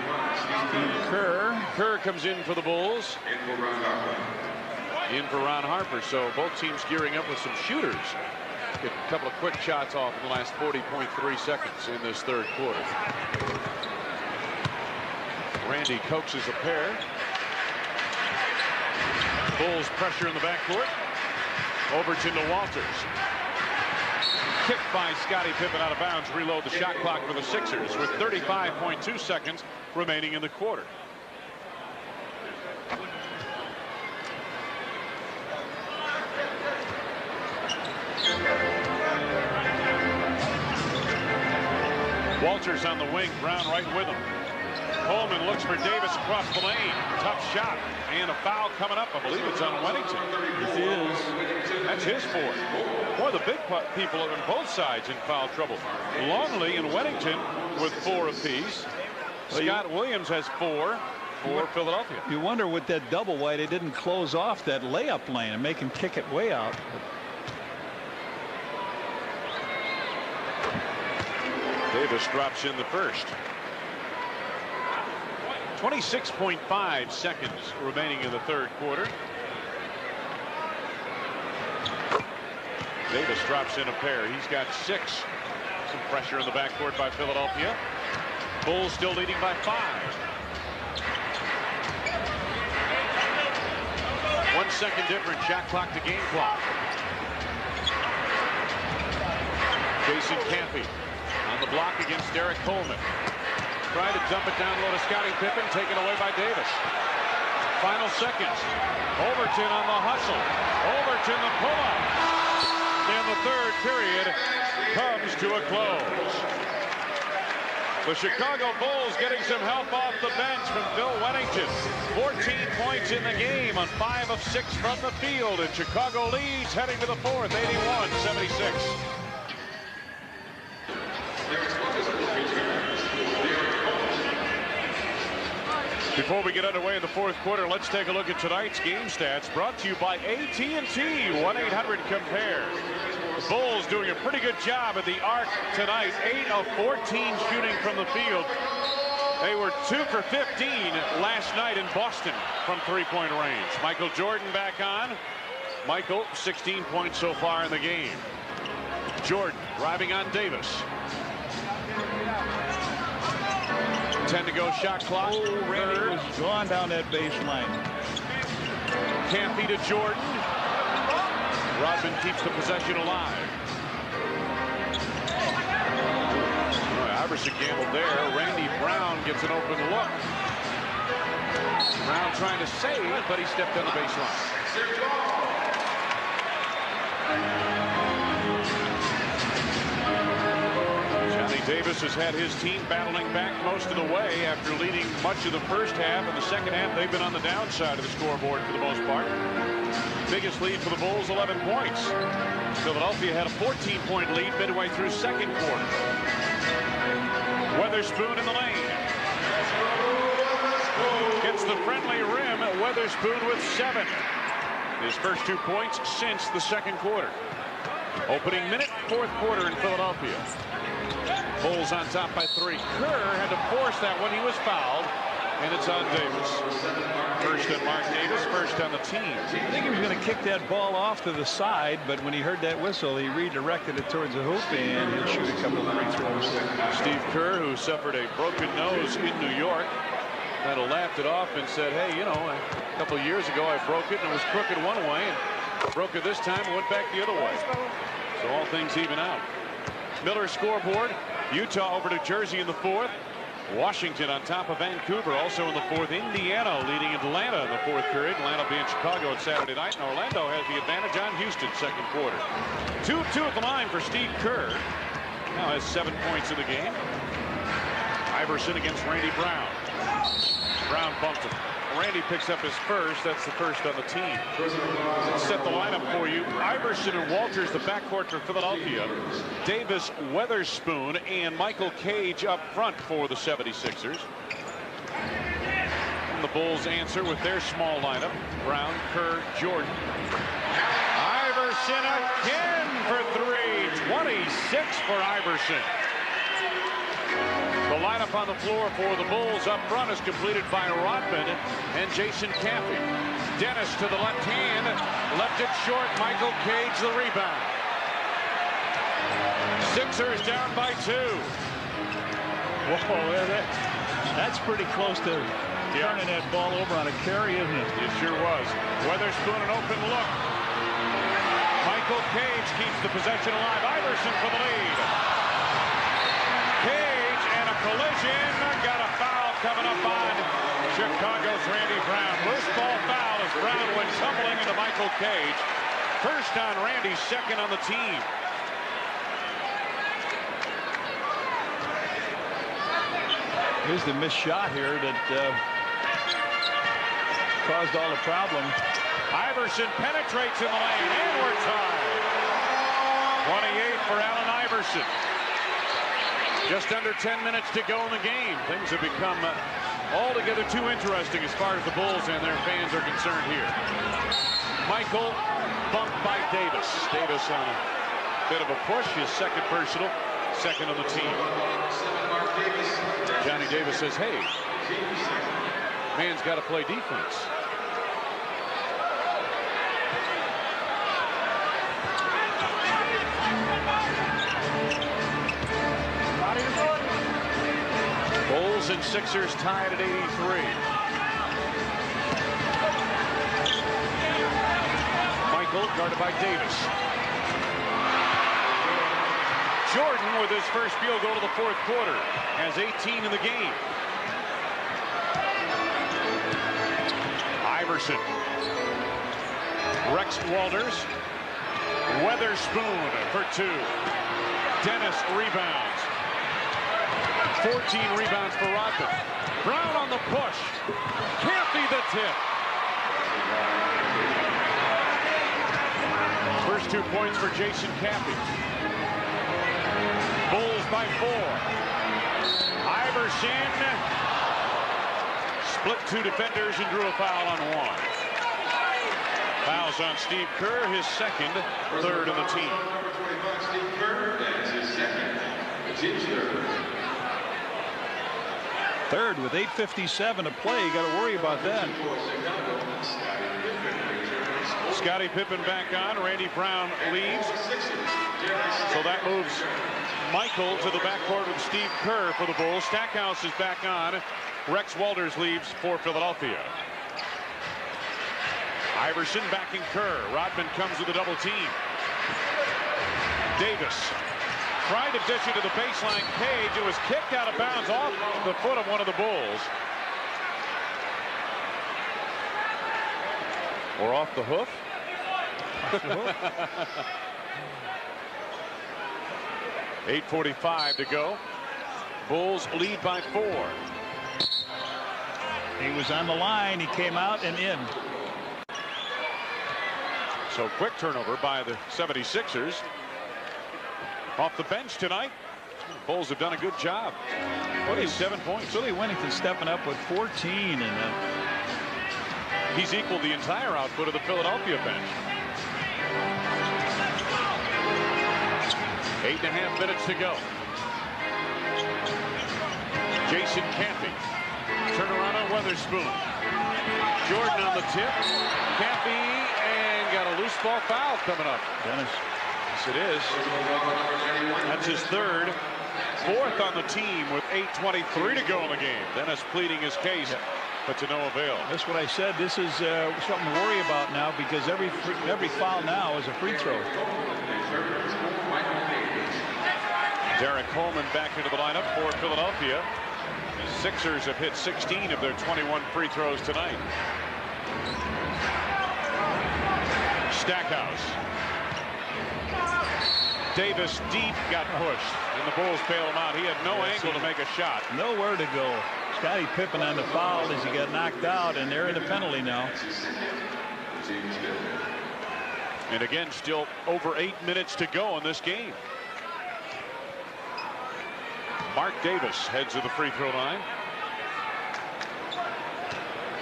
Kerr comes in for the Bulls. In for Ron Harper. So both teams gearing up with some shooters. Get a couple of quick shots off in the last 40.3 seconds in this third quarter. Randy coaxes a pair. Bulls pressure in the backcourt. Overton to Walters. Kicked by Scottie Pippen out of bounds. Reload the shot clock for the Sixers with 35.2 seconds remaining in the quarter. Walters on the wing. Brown right with him. Coleman looks for Davis across the lane. Tough shot. And a foul coming up. I believe it's on Wennington. It is. That's his 4th. Boy, the big people are on both sides in foul trouble. Longley and Wennington with 4 apiece. Scott Williams has 4 for Philadelphia. You wonder with that double why they didn't close off that layup lane and make him kick it way out. Davis drops in the first. 26.5 seconds remaining in the third quarter. Davis drops in a pair. He's got 6. Some pressure in the backcourt by Philadelphia. Bulls still leading by 5. 1 second difference. Shot clock to game clock. Jason Campy on the block against Derrick Coleman. Trying to dump it down low to Scottie Pippen, taken away by Davis. Final seconds. Overton on the hustle. Overton the pull-up. And the third period comes to a close. The Chicago Bulls getting some help off the bench from Bill Wennington. 14 points in the game on 5 of 6 from the field. And Chicago leads heading to the 4th, 81-76. Before we get underway in the fourth quarter, let's take a look at tonight's game stats brought to you by AT&T 1-800-COMPARE. The Bulls doing a pretty good job at the arc tonight. 8 of 14 shooting from the field. They were 2 for 15 last night in Boston from three-point range. Michael Jordan back on. Michael, 16 points so far in the game. Jordan driving on Davis. 10 to go, shot clock. Randy was gone down that baseline. Campy to Jordan. Rodman keeps the possession alive. Iverson gambled there. Randy Brown gets an open look. Brown trying to save, but he stepped on the baseline. Davis has had his team battling back most of the way after leading much of the first half. In the second half, they've been on the downside of the scoreboard for the most part. Biggest lead for the Bulls, 11 points. Philadelphia had a 14-point lead midway through second quarter. Weatherspoon in the lane. Gets the friendly rim. Weatherspoon with 7. His first 2 points since the second quarter. Opening minute, fourth quarter in Philadelphia. Bulls on top by 3. Kerr had to force that when he was fouled, and it's on Davis. First on Mark Davis, first on the team. I think he was going to kick that ball off to the side, but when he heard that whistle, he redirected it towards the hoop, and he'll shoot a couple of free throws. Steve Kerr, who suffered a broken nose in New York, kind of laughed it off and said, hey, you know, a couple of years ago I broke it and it was crooked one way, and broke it this time and went back the other way. So all things even out. Miller scoreboard. Utah over to Jersey in the fourth. Washington on top of Vancouver also in the fourth. Indiana leading Atlanta in the fourth period. Atlanta being Chicago on Saturday night, and Orlando has the advantage on Houston second quarter. 2-2 at the line for Steve Kerr. Now has 7 points in the game. Iverson against Randy Brown. Brown bumped him. Randy picks up his first. That's the first on the team. Let's set the lineup for you. Iverson and Walters, the backcourt for Philadelphia. Davis, Weatherspoon, and Michael Cage up front for the 76ers. And the Bulls answer with their small lineup. Brown, Kerr, Jordan. Iverson again for 3. 26 for Iverson. The lineup on the floor for the Bulls up front is completed by Rodman and Jason Campy. Dennis to the left hand, left it short. Michael Cage the rebound. Sixers down by 2. Whoa, that's pretty close to turning that ball over on a carry, isn't it? It sure was. Weatherspoon an open look. Michael Cage keeps the possession alive. Iverson for the lead. Cage and a collision. Got a foul coming up on Chicago's Randy Brown. Loose ball foul as Brown went tumbling into Michael Cage. First on Randy, second on the team. Here's the missed shot here that caused all the problem. Iverson penetrates in the lane, and we're tied. 28 for Allen Iverson. Just under 10 minutes to go in the game. Things have become altogether too interesting as far as the Bulls and their fans are concerned here. Michael bumped by Davis. Davis on a bit of a push, his second personal, second on the team. Johnny Davis says, hey, man's got to play defense. Bulls and Sixers tied at 83. Michael guarded by Davis. Jordan with his first field goal of the fourth quarter, has 18 in the game. Iverson. Rex Walters. Weatherspoon for 2. Dennis rebounds. 14 rebounds for Rodman. Brown on the push. Can't be the tip. First 2 points for Jason Campy. Bulls by 4. Iverson split 2 defenders and drew a foul on 1. Fouls on Steve Kerr, his second, third of the team. Steve Kerr, that's his second. The team's third. Third with 8:57 to play. You got to worry about that. Scottie Pippen back on. Randy Brown leaves. So that moves Michael to the backcourt with Steve Kerr for the Bulls. Stackhouse is back on. Rex Walters leaves for Philadelphia. Iverson backing Kerr. Rodman comes with a double team. Davis tried to dish it to the baseline. Cage. It was kicked out of bounds off the foot of one of the Bulls. Or off the hoof. Off the hoof. 8:45 to go. Bulls lead by 4. He was on the line. He came out and in. So quick turnover by the 76ers. Off the bench tonight. Bulls have done a good job. 27 points. Billy Winnington stepping up with 14, and he's equaled the entire output of the Philadelphia bench. 8.5 minutes to go. Jason Campy. Turnaround on Weatherspoon. Jordan on the tip. Campy, and got a loose ball foul coming up. Dennis. Yes, it is. That's his third. 4th on the team with 8:23 to go in the game. Dennis pleading his case, but to no avail. That's what I said. This is something to worry about now, because every foul now is a free throw. Derrick Coleman back into the lineup for Philadelphia. Sixers have hit 16 of their 21 free throws tonight. Stackhouse. Davis deep, got pushed, and the Bulls bail him out. He had no angle to make a shot. Nowhere to go. Scottie Pippen on the foul as he got knocked out, and they're in the penalty now. And again, still over 8 minutes to go in this game. Mark Davis heads to the free throw line.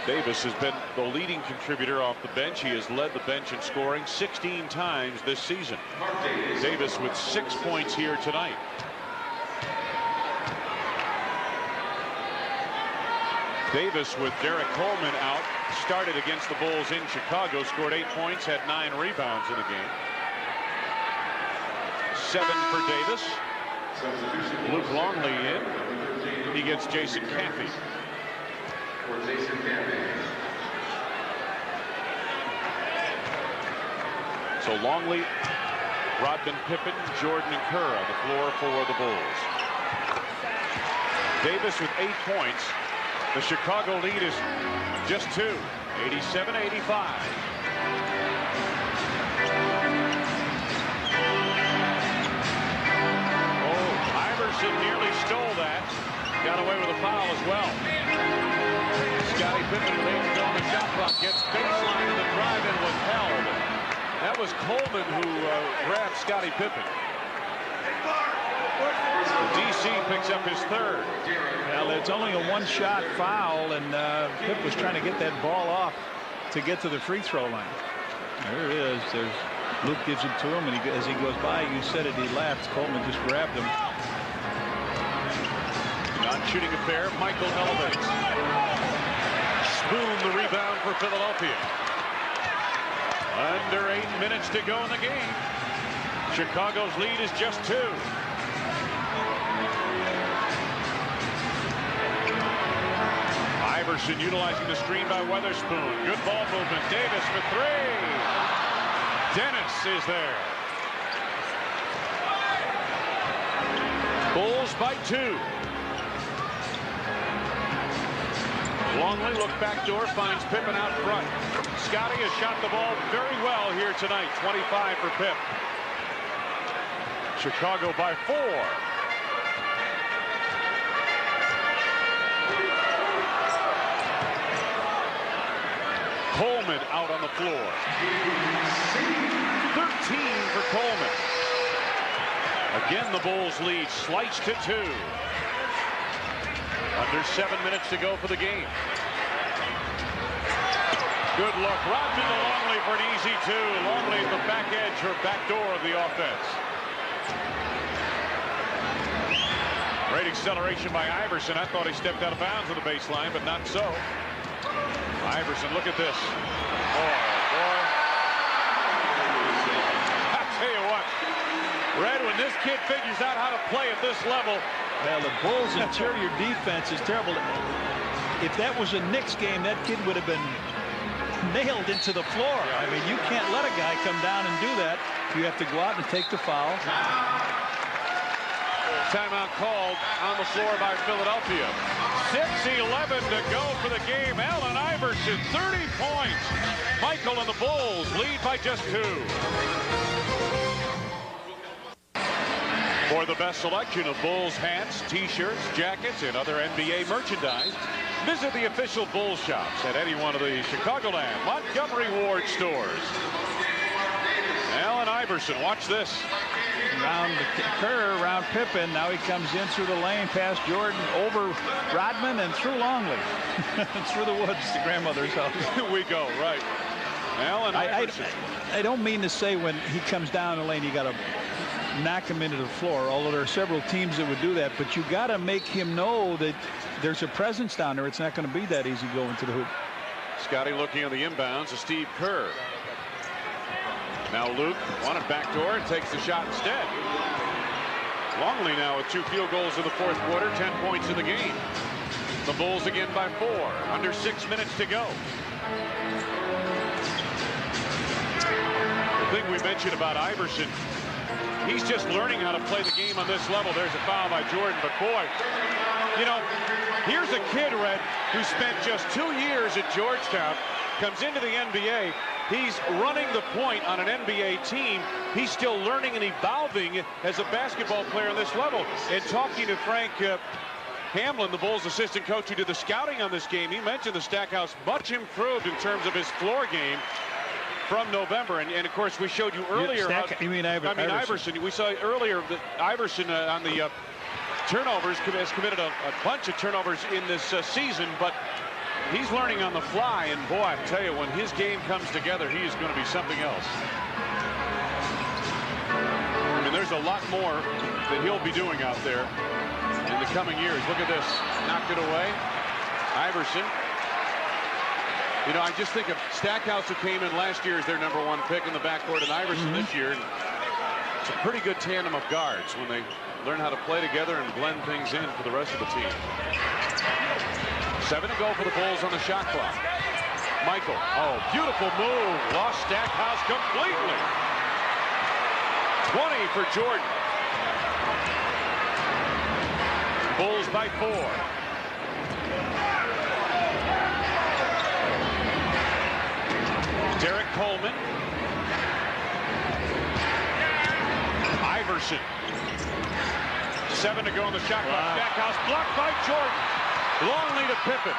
Davis has been the leading contributor off the bench. He has led the bench in scoring 16 times this season. Davis with 6 points here tonight. Davis, with Derrick Coleman out, started against the Bulls in Chicago, scored 8 points, had 9 rebounds in the game. 7 for Davis. Luke Longley in. He gets Jason Campy. So Longley, Rodman, Pippen, Jordan, and Kerr on the floor for the Bulls. Davis with 8 points. The Chicago lead is just 2, 87-85. Iverson nearly stole that. Got away with a foul as well. Scottie Pippen with 8 to go on the shot clock. Gets baseline, and the drive-in was held. That was Coleman who grabbed Scottie Pippen. DC picks up his 3rd. Well, it's only a 1-shot foul, and Pip was trying to get that ball off to get to the free throw line. There it is. There's Luke gives it to him, and as he goes by, you said it, he laughed. Coleman just grabbed him. Non-shooting affair. Michael elevates. Spoon the rebound for Philadelphia. Under 8 minutes to go in the game. Chicago's lead is just 2. Iverson utilizing the screen by Weatherspoon. Good ball movement. Davis for 3. Dennis is there. Bulls by 2. Longley look backdoor, finds Pippen out front. Scottie has shot the ball very well here tonight. 25 for Pip. Chicago by 4. Coleman out on the floor. 13 for Coleman. Again, the Bulls lead sliced to 2. Under 7 minutes to go for the game. Good look. Rodman to Longley for an easy 2. Longley at the back edge or back door of the offense. Great acceleration by Iverson. I thought he stepped out of bounds on the baseline, but not so. Iverson, look at this. Oh, boy. I'll tell you what. Red, when this kid figures out how to play at this level. Well, the Bulls' interior defense is terrible. If that was a Knicks game, that kid would have been nailed into the floor. I mean, you can't let a guy come down and do that. You have to go out and take the foul. Timeout called on the floor by Philadelphia. 6:11 to go for the game. Allen Iverson, 30 points. Michael and the Bulls lead by just 2. For the best selection of Bulls hats, t-shirts, jackets, and other NBA merchandise, visit the official Bulls shops at any one of the Chicagoland, Montgomery Ward stores. Allen Iverson, watch this. Round Kerr, around Pippen. Now he comes in through the lane, past Jordan, over Rodman, and through Longley. Through the woods to grandmother's house. Here we go, right. Allen Iverson. I don't mean to say when he comes down the lane, you got to knock him into the floor, although there are several teams that would do that, but you got to make him know that there's a presence down there. It's not going to be that easy going to the hoop. Scottie looking on the inbounds to Steve Kerr. Now Luke wanted backdoor and takes the shot instead. Longley now with 2 field goals in the fourth quarter, 10 points in the game. The Bulls again by 4, under 6 minutes to go. The thing we mentioned about Iverson, he's just learning how to play the game on this level. There's a foul by Jordan, but boy, you know, here's a kid, Red, who spent just 2 years at Georgetown, comes into the NBA. He's running the point on an NBA team. He's still learning and evolving as a basketball player on this level. And talking to Frank Hamlin, the Bulls assistant coach who did the scouting on this game, he mentioned the Stackhouse much improved in terms of his floor game from November. And of course, we showed you earlier. You mean Iverson? Iverson. We saw earlier that Iverson on the turnovers has committed a bunch of turnovers in this season, but he's learning on the fly, and boy, I tell you, when his game comes together, he is going to be something else. I mean, there's a lot more that he'll be doing out there in the coming years. Look at this. Knocked it away. Iverson. You know, I just think of Stackhouse, who came in last year as their #1 pick in the backcourt, and Iverson this year. It's a pretty good tandem of guards when they learn how to play together and blend things in for the rest of the team. 7 to go for the Bulls on the shot clock. Michael, oh, beautiful move. Lost Stackhouse completely. 20 for Jordan. Bulls by 4. Derrick Coleman. Iverson. 7 to go on the shot clock. Stackhouse blocked by Jordan. Longley to Pippen.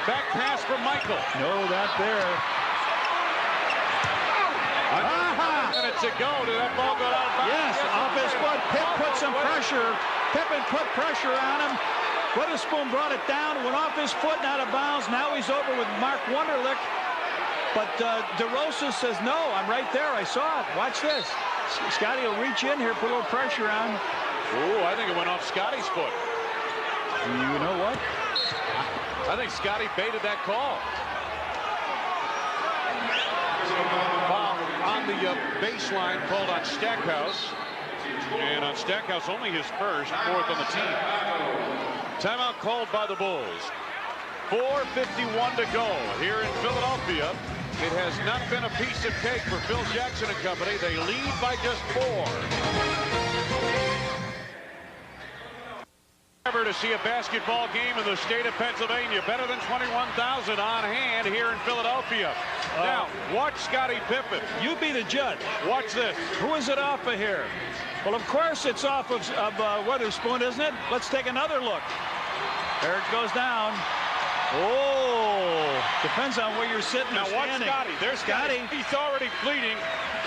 Back pass from Michael. No, that there. Under 5 minutes to go. Did that ball go out of bounds? Yes, off his foot. Pitt put some pressure. Pippen put pressure on him. Witherspoon brought it down. Went off his foot and out of bounds. Now he's over with Mark Wunderlich. But DeRosa says, no, I'm right there. I saw it. Watch this. Scottie will reach in here, put a little pressure on. Ooh, I think it went off Scottie's foot. You know what? I think Scottie baited that call. Foul on the baseline called on Stackhouse. And on Stackhouse, only his first, 4th on the team. Timeout called by the Bulls. 4:51 to go here in Philadelphia. It has not been a piece of cake for Phil Jackson and company. They lead by just 4. Ever to see a basketball game in the state of Pennsylvania. Better than 21,000 on hand here in Philadelphia. Now, watch Scottie Pippen. You be the judge. Watch this. Who is it off of here? Well, of course it's off of Witherspoon, isn't it? Let's take another look. There it goes down. Oh, depends on where you're sitting. Now watch standing. Scottie. There's Scottie. He's already pleading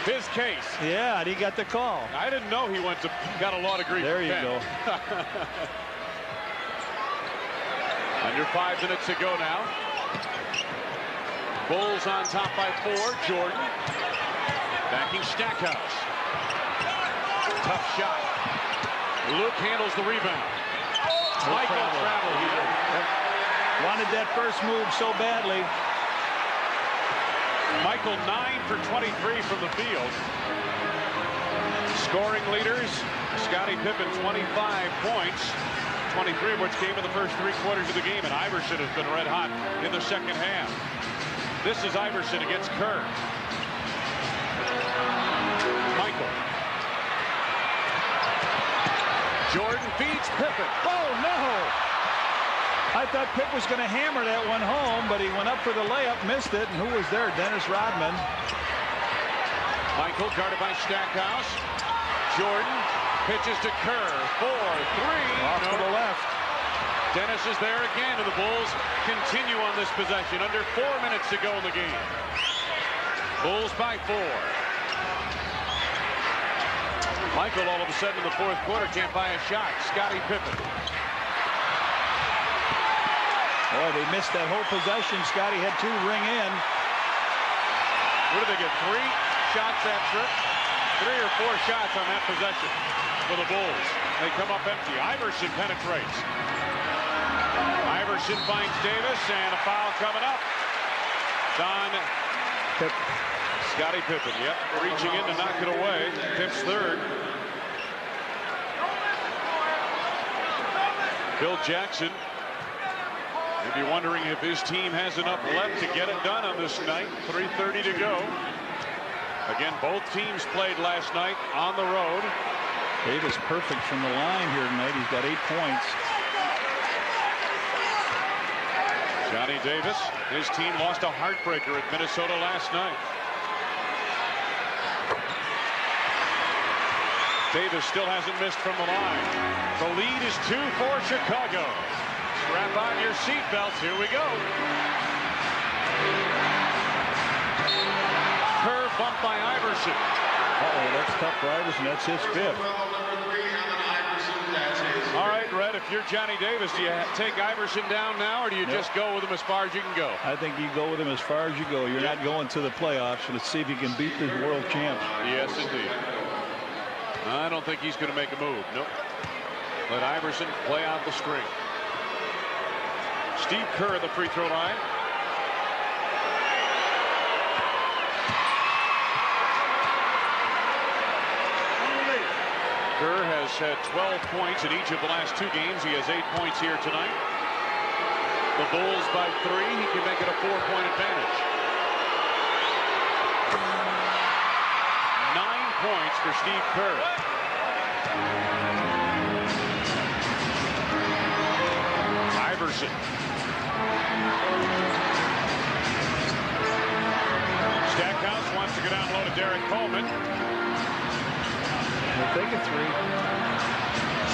his case. Yeah, and he got the call. I didn't know he got a law degree. There you go. Under 5 minutes to go now. Bulls on top by 4. Jordan backing Stackhouse. Tough shot. Luke handles the rebound. Michael travel here. Wanted that first move so badly. Michael 9 for 23 from the field. Scoring leaders, Scottie Pippen 25 points. 23 of which came in the first 3 quarters of the game, and Iverson has been red hot in the second half. This is Iverson against Kerr. Michael. Jordan feeds Pippen. Oh, no! I thought Pipp was going to hammer that one home, but he went up for the layup, missed it, and who was there? Dennis Rodman. Michael guarded by Stackhouse. Jordan Pitches to Kerr. 4-3. Off to the left. Dennis is there again, and the Bulls continue on this possession. Under 4 minutes to go in the game. Bulls by 4. Michael all of a sudden in the fourth quarter can't buy a shot. Scottie Pippen. Boy, they missed that whole possession. Scottie had 2 ring in. What did they get? 3 shots that trip? 3 or 4 shots on that possession for the Bulls. They come up empty. Iverson penetrates. Iverson finds Davis, and a foul coming up. Scottie Pippen, yep, reaching in to knock it away. Pip's third. Bill Jackson may be wondering if his team has enough left to get it done on this night. 3:30 to go. Again, both teams played last night on the road. Davis perfect from the line here tonight. He's got 8 points. Johnny Davis, his team lost a heartbreaker at Minnesota last night. Davis still hasn't missed from the line. The lead is 2 for Chicago. Strap on your seatbelts. Here we go. Curve bump by Iverson. Uh-oh, that's tough for Iverson. That's his 5th. All right, Red, if you're Johnny Davis, do you take Iverson down now, or do you just go with him as far as you can go? I think you go with him as far as you go. You're not going to the playoffs. Let's see if you can beat the world champs. Yes, indeed. I don't think he's going to make a move. Nope. Let Iverson play out the string. Steve Kerr at the free throw line. Kerr has had 12 points in each of the last 2 games. He has 8 points here tonight. The Bulls by 3. He can make it a 4-point advantage. 9 points for Steve Kerr. Iverson. Stackhouse wants to go down low to Derrick Coleman. They'll take a 3.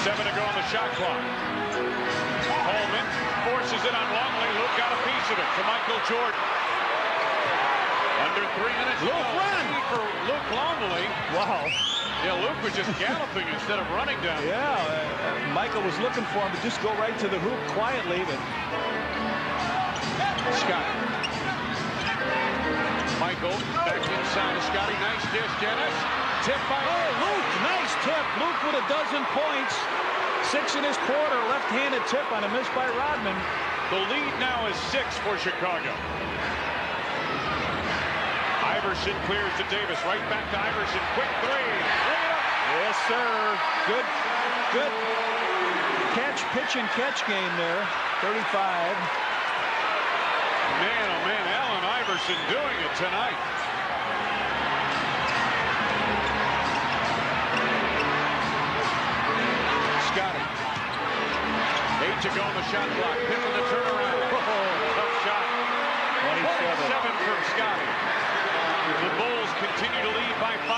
7 to go on the shot clock. Coleman forces it on Longley. Luke got a piece of it to Michael Jordan. Under 3 minutes. Luke run for Luke Longley. Wow. Yeah, Luke was just galloping instead of running down. Yeah, Michael was looking for him to just go right to the hoop quietly, but Scott. Michael back inside of Scottie. Nice dish, Dennis. Tip by Luke. Nice tip. Luke with a dozen points. 6 in his quarter. Left-handed tip on a miss by Rodman. The lead now is 6 for Chicago. Iverson clears to Davis. Right back to Iverson. Quick 3. Bring it up. Yes, sir. Good catch, pitch, and catch game there. 35. Man, oh man, Allen Iverson doing it tonight. Scottie. 8 to go on the shot clock. Pippen the turnaround. Tough shot. 27 for Scottie. The Bulls continue to lead by 5.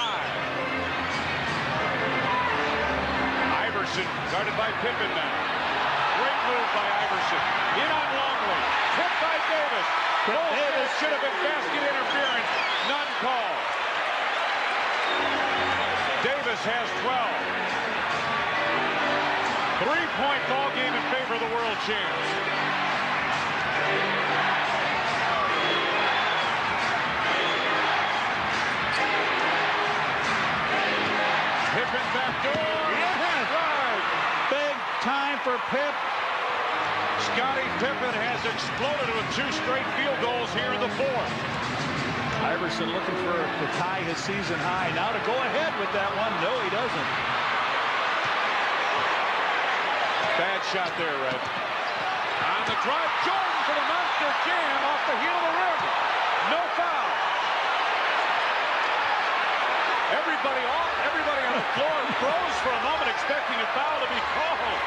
Iverson guarded by Pippen now. Great move by Iverson. In on Longley. Tipped by Davis. Davis should have been basket interference. None called. Davis has 12. 3-point ball game in favor of the world champs. Pippen back door. Yes. Right. Big time for Pip. Scottie Pippen has exploded with 2 straight field goals here in the 4th. Iverson looking to tie his season high. Now to go ahead with that one. No, he doesn't. Bad shot there, Red. On the drive, Jordan for the monster jam off the heel of the rim. No foul. Everybody on the floor froze for a moment, expecting a foul to be called.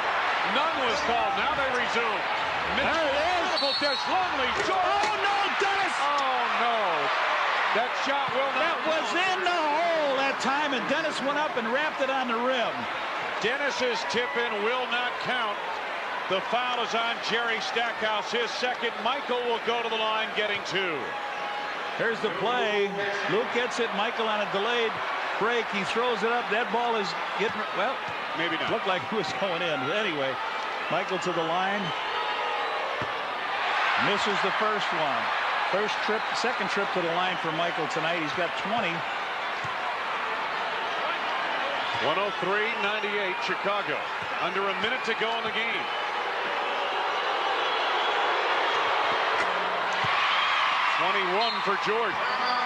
None was called. Now they resume. There it is. Beautiful dish. Longley. Jordan. Oh, no, Dennis. Oh, no. That shot will not. That was in the hole that time, and Dennis went up and wrapped it on the rim. Dennis's tip-in will not count. The foul is on Jerry Stackhouse, his second. Michael will go to the line, getting 2. Here's the play. Luke gets it. Michael on a delayed break. He throws it up. That ball is getting, well, maybe not. Looked like it was going in. But anyway, Michael to the line. Misses the first one. Second trip to the line for Michael tonight. He's got 20. 103-98 Chicago. Under a minute to go in the game. .21 for Jordan.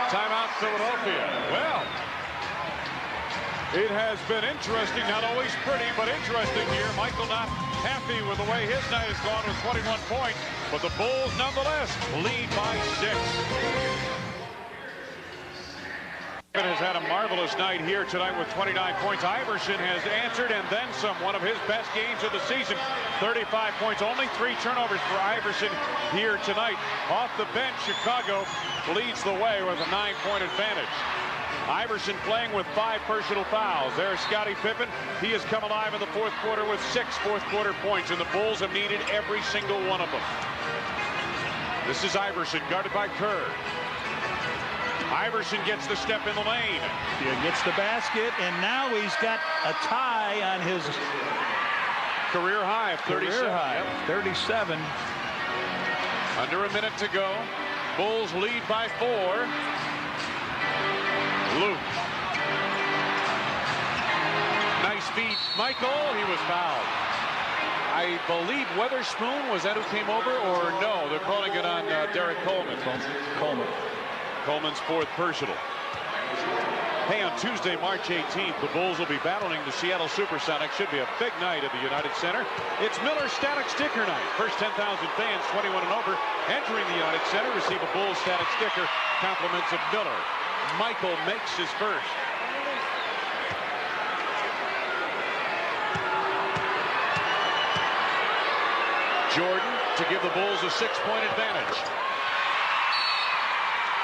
Timeout Philadelphia. Well, it has been interesting. Not always pretty, but interesting here. Michael not happy with the way his night has gone with 21 points. But the Bulls nonetheless lead by 6. Has had a marvelous night here tonight with 29 points. Iverson has answered and then some. One of his best games of the season. 35 points. Only 3 turnovers for Iverson here tonight. Off the bench, Chicago leads the way with a 9-point advantage. Iverson playing with 5 personal fouls. There's Scottie Pippen. He has come alive in the fourth quarter with 6 fourth-quarter points, and the Bulls have needed every single one of them. This is Iverson, guarded by Kerr. Iverson gets the step in the lane. He gets the basket, and now he's got a tie on his career high of 37. Career high, 37. Under a minute to go. Bulls lead by 4. Luke. Nice feed. Michael, he was fouled. I believe Weatherspoon, was that who came over, or no? They're calling it on Derrick Coleman. Coleman's 4th personal. Hey, on Tuesday, March 18th, the Bulls will be battling the Seattle Supersonics. Should be a big night at the United Center. It's Miller Static Sticker Night. First 10,000 fans, 21 and over, entering the United Center, receive a Bulls Static Sticker. Compliments of Miller. Michael makes his first. Jordan to give the Bulls a 6-point advantage.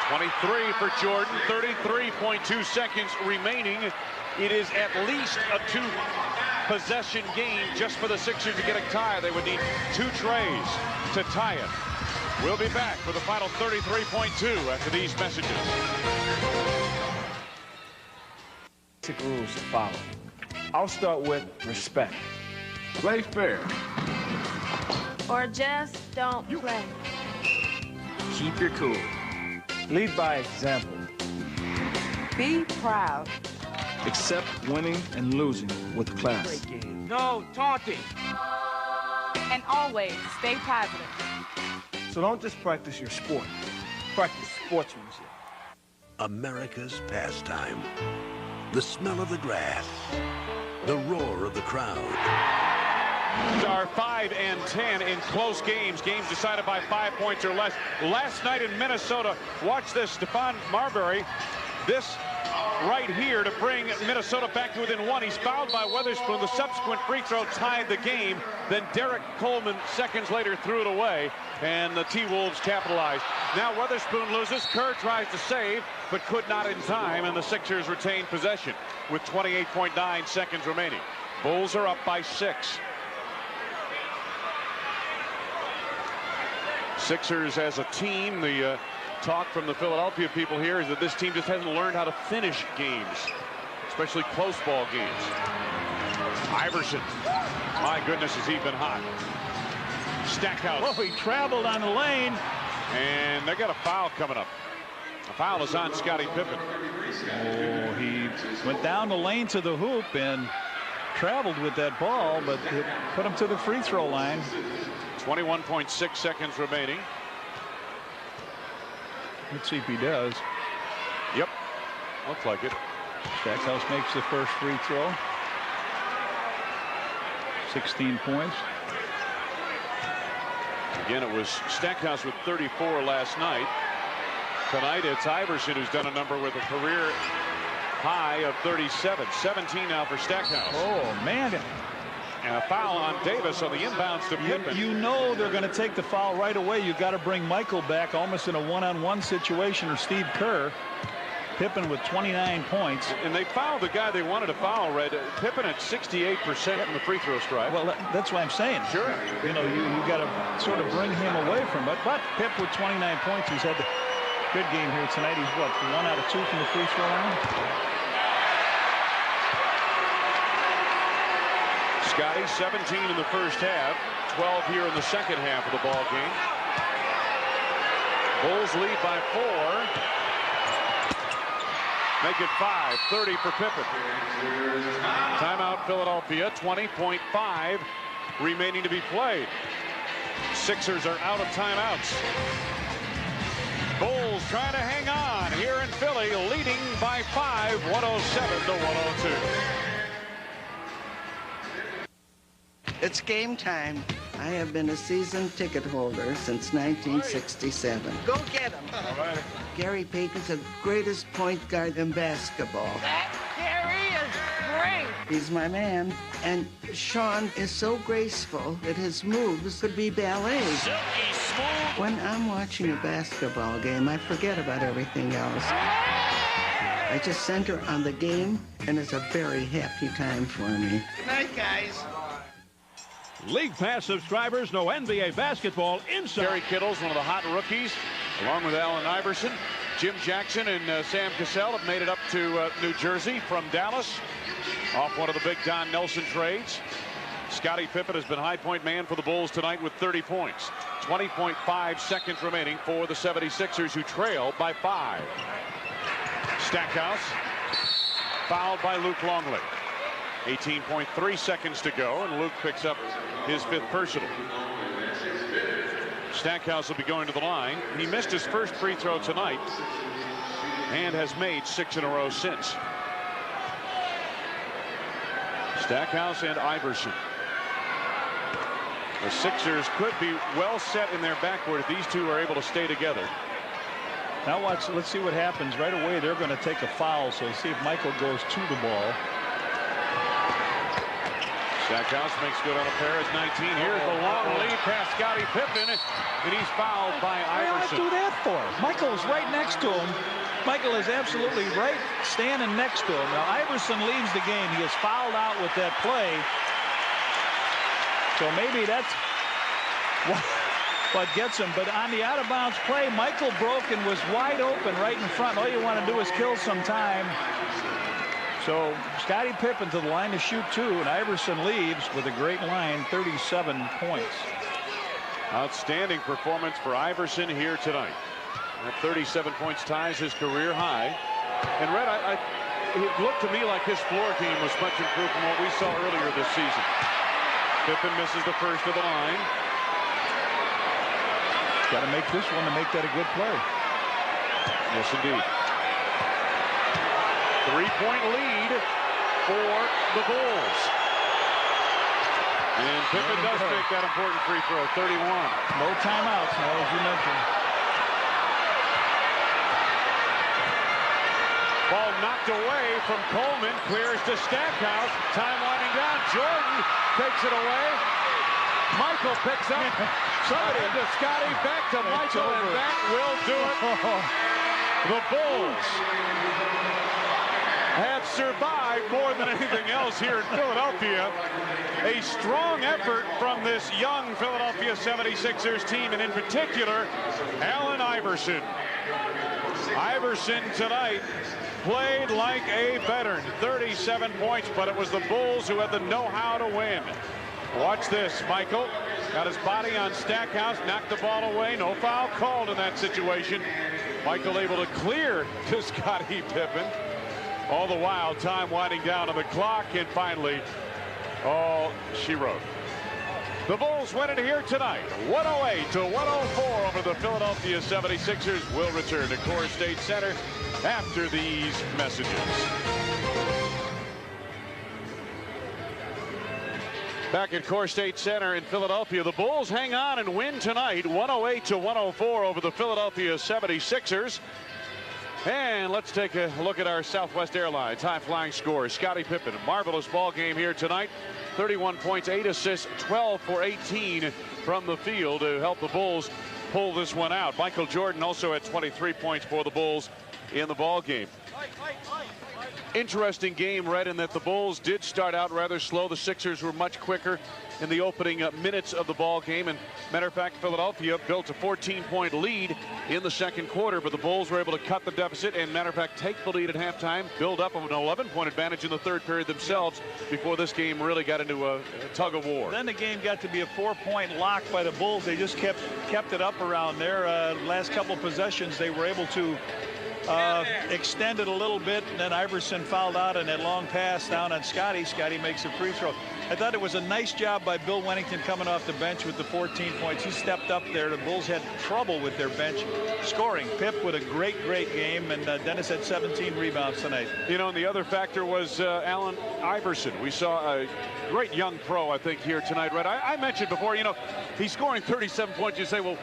23 for Jordan, 33.2 seconds remaining. It is at least a 2-possession game just for the Sixers to get a tie. They would need 2 trays to tie it. We'll be back with the final 33.2 after these messages. Basic rules to follow. I'll start with respect. Play fair. Or just don't play. Keep your cool. Lead by example. Be proud. Accept winning and losing with class. No taunting. And always stay positive. So don't just practice your sport. Practice sportsmanship. America's pastime. The smell of the grass. The roar of the crowd. Are 5 and 10 in close games. Games decided by 5 points or less. Last night in Minnesota, watch this. Stephon Marbury, this right here to bring Minnesota back to within 1. He's fouled by Weatherspoon. The subsequent free throw tied the game. Then Derrick Coleman seconds later threw it away, and the T-Wolves capitalized. Now Weatherspoon loses. Kerr tries to save, but could not in time, and the Sixers retain possession with 28.9 seconds remaining. Bulls are up by 6. Sixers as a team, the talk from the Philadelphia people here is that this team just hasn't learned how to finish games, especially close ball games. Iverson, my goodness, has he been hot. Stackhouse. Well, he traveled on the lane. And they got a foul coming up. A foul is on Scottie Pippen. Oh, he went down the lane to the hoop and traveled with that ball, but it put him to the free throw line. 21.6 seconds remaining. Let's see if he does. Yep, looks like it. Stackhouse makes the first free throw. 16 points. Again, it was Stackhouse with 34 last night. Tonight, it's Iverson who's done a number with a career high of 37. 17 now for Stackhouse. Oh, man. And a foul on Davis on the inbounds to Pippen. You know they're going to take the foul right away. You've got to bring Michael back almost in a one-on-one situation, or Steve Kerr. Pippen with 29 points. And they fouled the guy they wanted to foul, Red. Pippen at 68% in the free throw strike. Well, that's what I'm saying. Sure. You know, you got to sort of bring him away from it. But Pip with 29 points, he's had a good game here tonight. He's, what, 1 out of 2 from the free throw line? Scottie, 17 in the first half, 12 here in the second half of the ball game. Bulls lead by 4. Make it 5, 30 for Pippen. Timeout Philadelphia, 20.5 remaining to be played. Sixers are out of timeouts. Bulls trying to hang on here in Philly, leading by 5, 107 to 102. It's game time. I have been a season ticket holder since 1967. Go get him. All right. Gary Payton's the greatest point guard in basketball. That Gary is great. He's my man. And Sean is so graceful that his moves could be ballet. Silky smooth. When I'm watching a basketball game, I forget about everything else. I just center on the game, and it's a very happy time for me. Good night, guys. League Pass subscribers know NBA basketball inside. Terry Kittle's one of the hot rookies, along with Allen Iverson. Jim Jackson and Sam Cassell have made it up to New Jersey from Dallas off one of the big Don Nelson trades. Scottie Pippen has been high point man for the Bulls tonight with 30 points. 20.5 seconds remaining for the 76ers, who trail by 5. Stackhouse fouled by Luke Longley. 18.3 seconds to go, and Luke picks up his 5th personal. Stackhouse will be going to the line. He missed his first free throw tonight and has made 6 in a row since. Stackhouse and Iverson. The Sixers could be well set in their backcourt if these two are able to stay together. Now watch, let's see what happens. Right away, they're going to take a foul, so see if Michael goes to the ball. Stackhouse makes good on a pair. It's 19. Here's the long lead past Scottie Pippen, and he's fouled by Iverson. What do that for? Michael is right next to him. Michael is absolutely right standing next to him. Now Iverson leads the game. He is fouled out with that play. So maybe that's what gets him. But on the out-of-bounds play, Michael broke and was wide open right in front. All you want to do is kill some time. So Scottie Pippen to the line to shoot 2, and Iverson leaves with a great line, 37 points. Outstanding performance for Iverson here tonight. At 37 points ties his career high. And Red, it looked to me like his floor game was much improved from what we saw earlier this season. Pippen misses the first of the line. Got to make this one to make that a good play. Yes, indeed. 3-point lead for the Bulls. And Pippen does make that important free throw, 31. No timeouts now, as you mentioned. Ball knocked away from Coleman, clears to Stackhouse. Time winding down. Jordan takes it away. Michael picks up. Somebody to Scottie, back to Michael, and that will do it. The Bulls have survived more than anything else here in Philadelphia. A strong effort from this young Philadelphia 76ers team, and in particular, Allen Iverson. Iverson tonight played like a veteran. 37 points, but it was the Bulls who had the know-how to win. Watch this. Michael got his body on Stackhouse, knocked the ball away. No foul called in that situation. Michael able to clear to Scottie Pippen. All the while, time winding down on the clock, and finally, all she wrote. The Bulls win it here tonight, 108 to 104 over the Philadelphia 76ers. Will return to Core State Center after these messages. Back at Core State Center in Philadelphia, the Bulls hang on and win tonight, 108 to 104 over the Philadelphia 76ers. And let's take a look at our Southwest Airlines high-flying scores. Scottie Pippen, a marvelous ball game here tonight. 31 points, 8 assists, 12 for 18 from the field to help the Bulls pull this one out. Michael Jordan also had 23 points for the Bulls in the ball game. Interesting game, Red, in that the Bulls did start out rather slow. The Sixers were much quicker in the opening minutes of the ball game. And matter of fact, Philadelphia built a 14-point lead in the second quarter, but the Bulls were able to cut the deficit and, matter of fact, take the lead at halftime, build up an 11-point advantage in the third period themselves before this game really got into a tug of war. Then the game got to be a 4-point lock by the Bulls. They just kept it up around there. Last couple possessions, they were able to extend it a little bit, and then Iverson fouled out on that long pass down on Scottie. Scottie makes a free throw. I thought it was a nice job by Bill Wennington coming off the bench with the 14 points. He stepped up there. The Bulls had trouble with their bench scoring. Pip with a great game, and Dennis had 17 rebounds tonight. You know, and the other factor was Allen Iverson. We saw a great young pro, I think, here tonight, Red. I mentioned before, you know, he's scoring 37 points. You say, well,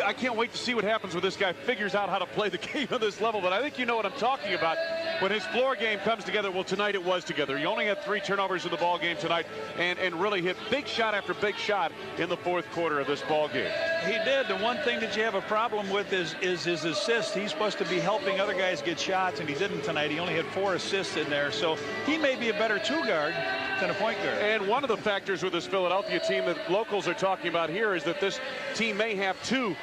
I can't wait to see what happens when this guy figures out how to play the game at this level. But I think you know what I'm talking about. When his floor game comes together, well, tonight it was together. He only had 3 turnovers in the ball game tonight and really hit big shot after big shot in the fourth quarter of this ball game. He did. The one thing that you have a problem with is his assists. He's supposed to be helping other guys get shots, and he didn't tonight. He only had 4 assists in there. So he may be a better 2-guard than a point guard. And one of the factors with this Philadelphia team that locals are talking about here is that this team may have two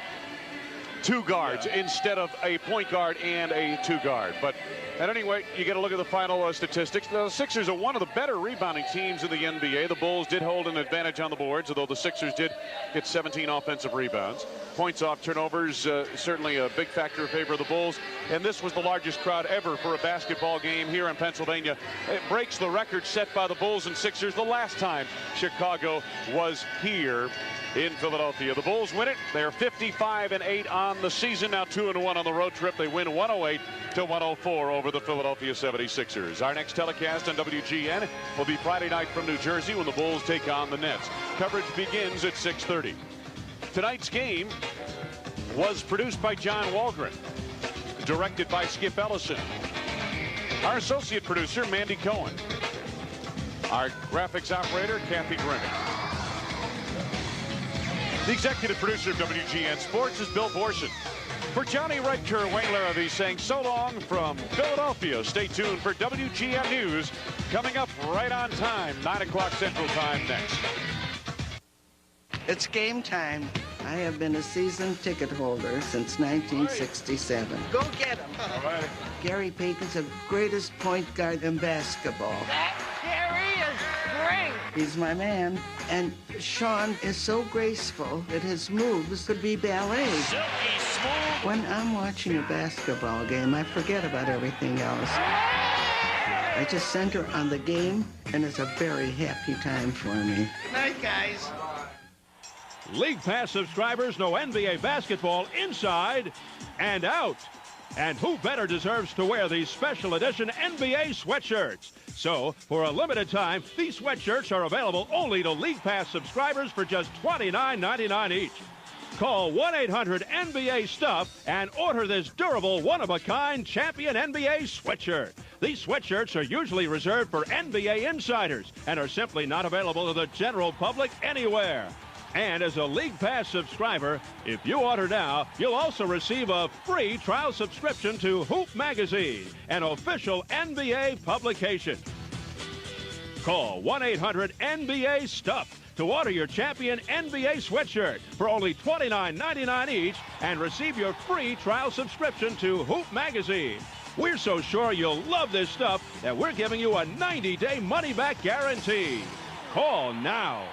guards instead of a point guard and a 2-guard. But at any rate, you got to look at the final statistics. The Sixers are one of the better rebounding teams in the NBA. The Bulls did hold an advantage on the boards, although the Sixers did get 17 offensive rebounds. Points off turnovers, certainly a big factor in favor of the Bulls. And this was the largest crowd ever for a basketball game here in Pennsylvania. It breaks the record set by the Bulls and Sixers the last time Chicago was here in Philadelphia. The Bulls win it. They're 55-8 on the season, now 2-1 on the road trip. They win 108-104 over the Philadelphia 76ers. Our next telecast on WGN will be Friday night from New Jersey when the Bulls take on the Nets. Coverage begins at 6:30. Tonight's game was produced by John Walgren, directed by Skip Ellison. Our associate producer, Mandy Cohen. Our graphics operator, Kathy Grimmett. The executive producer of WGN Sports is Bill Borson. For Johnny Redker, Wayne Larrabee saying so long from Philadelphia. Stay tuned for WGN News coming up right on time, 9 o'clock Central Time next. It's game time. I have been a season ticket holder since 1967. Go get him. All right. Gary Payton's the greatest point guard in basketball. That Gary is great. He's my man. And Sean is so graceful that his moves could be ballet. Silky smooth. When I'm watching a basketball game, I forget about everything else. I just center on the game, and it's a very happy time for me. Good night, guys. League Pass subscribers know NBA basketball inside and out. And who better deserves to wear these special edition NBA sweatshirts? So, for a limited time, these sweatshirts are available only to League Pass subscribers for just $29.99 each. Call 1-800-NBA-STUFF and order this durable, one-of-a-kind champion NBA sweatshirt. These sweatshirts are usually reserved for NBA insiders and are simply not available to the general public anywhere. And as a League Pass subscriber, if you order now, you'll also receive a free trial subscription to Hoop Magazine, an official NBA publication. Call 1-800-NBA-STUFF to order your champion NBA sweatshirt for only $29.99 each and receive your free trial subscription to Hoop Magazine. We're so sure you'll love this stuff that we're giving you a 90-day money-back guarantee. Call now.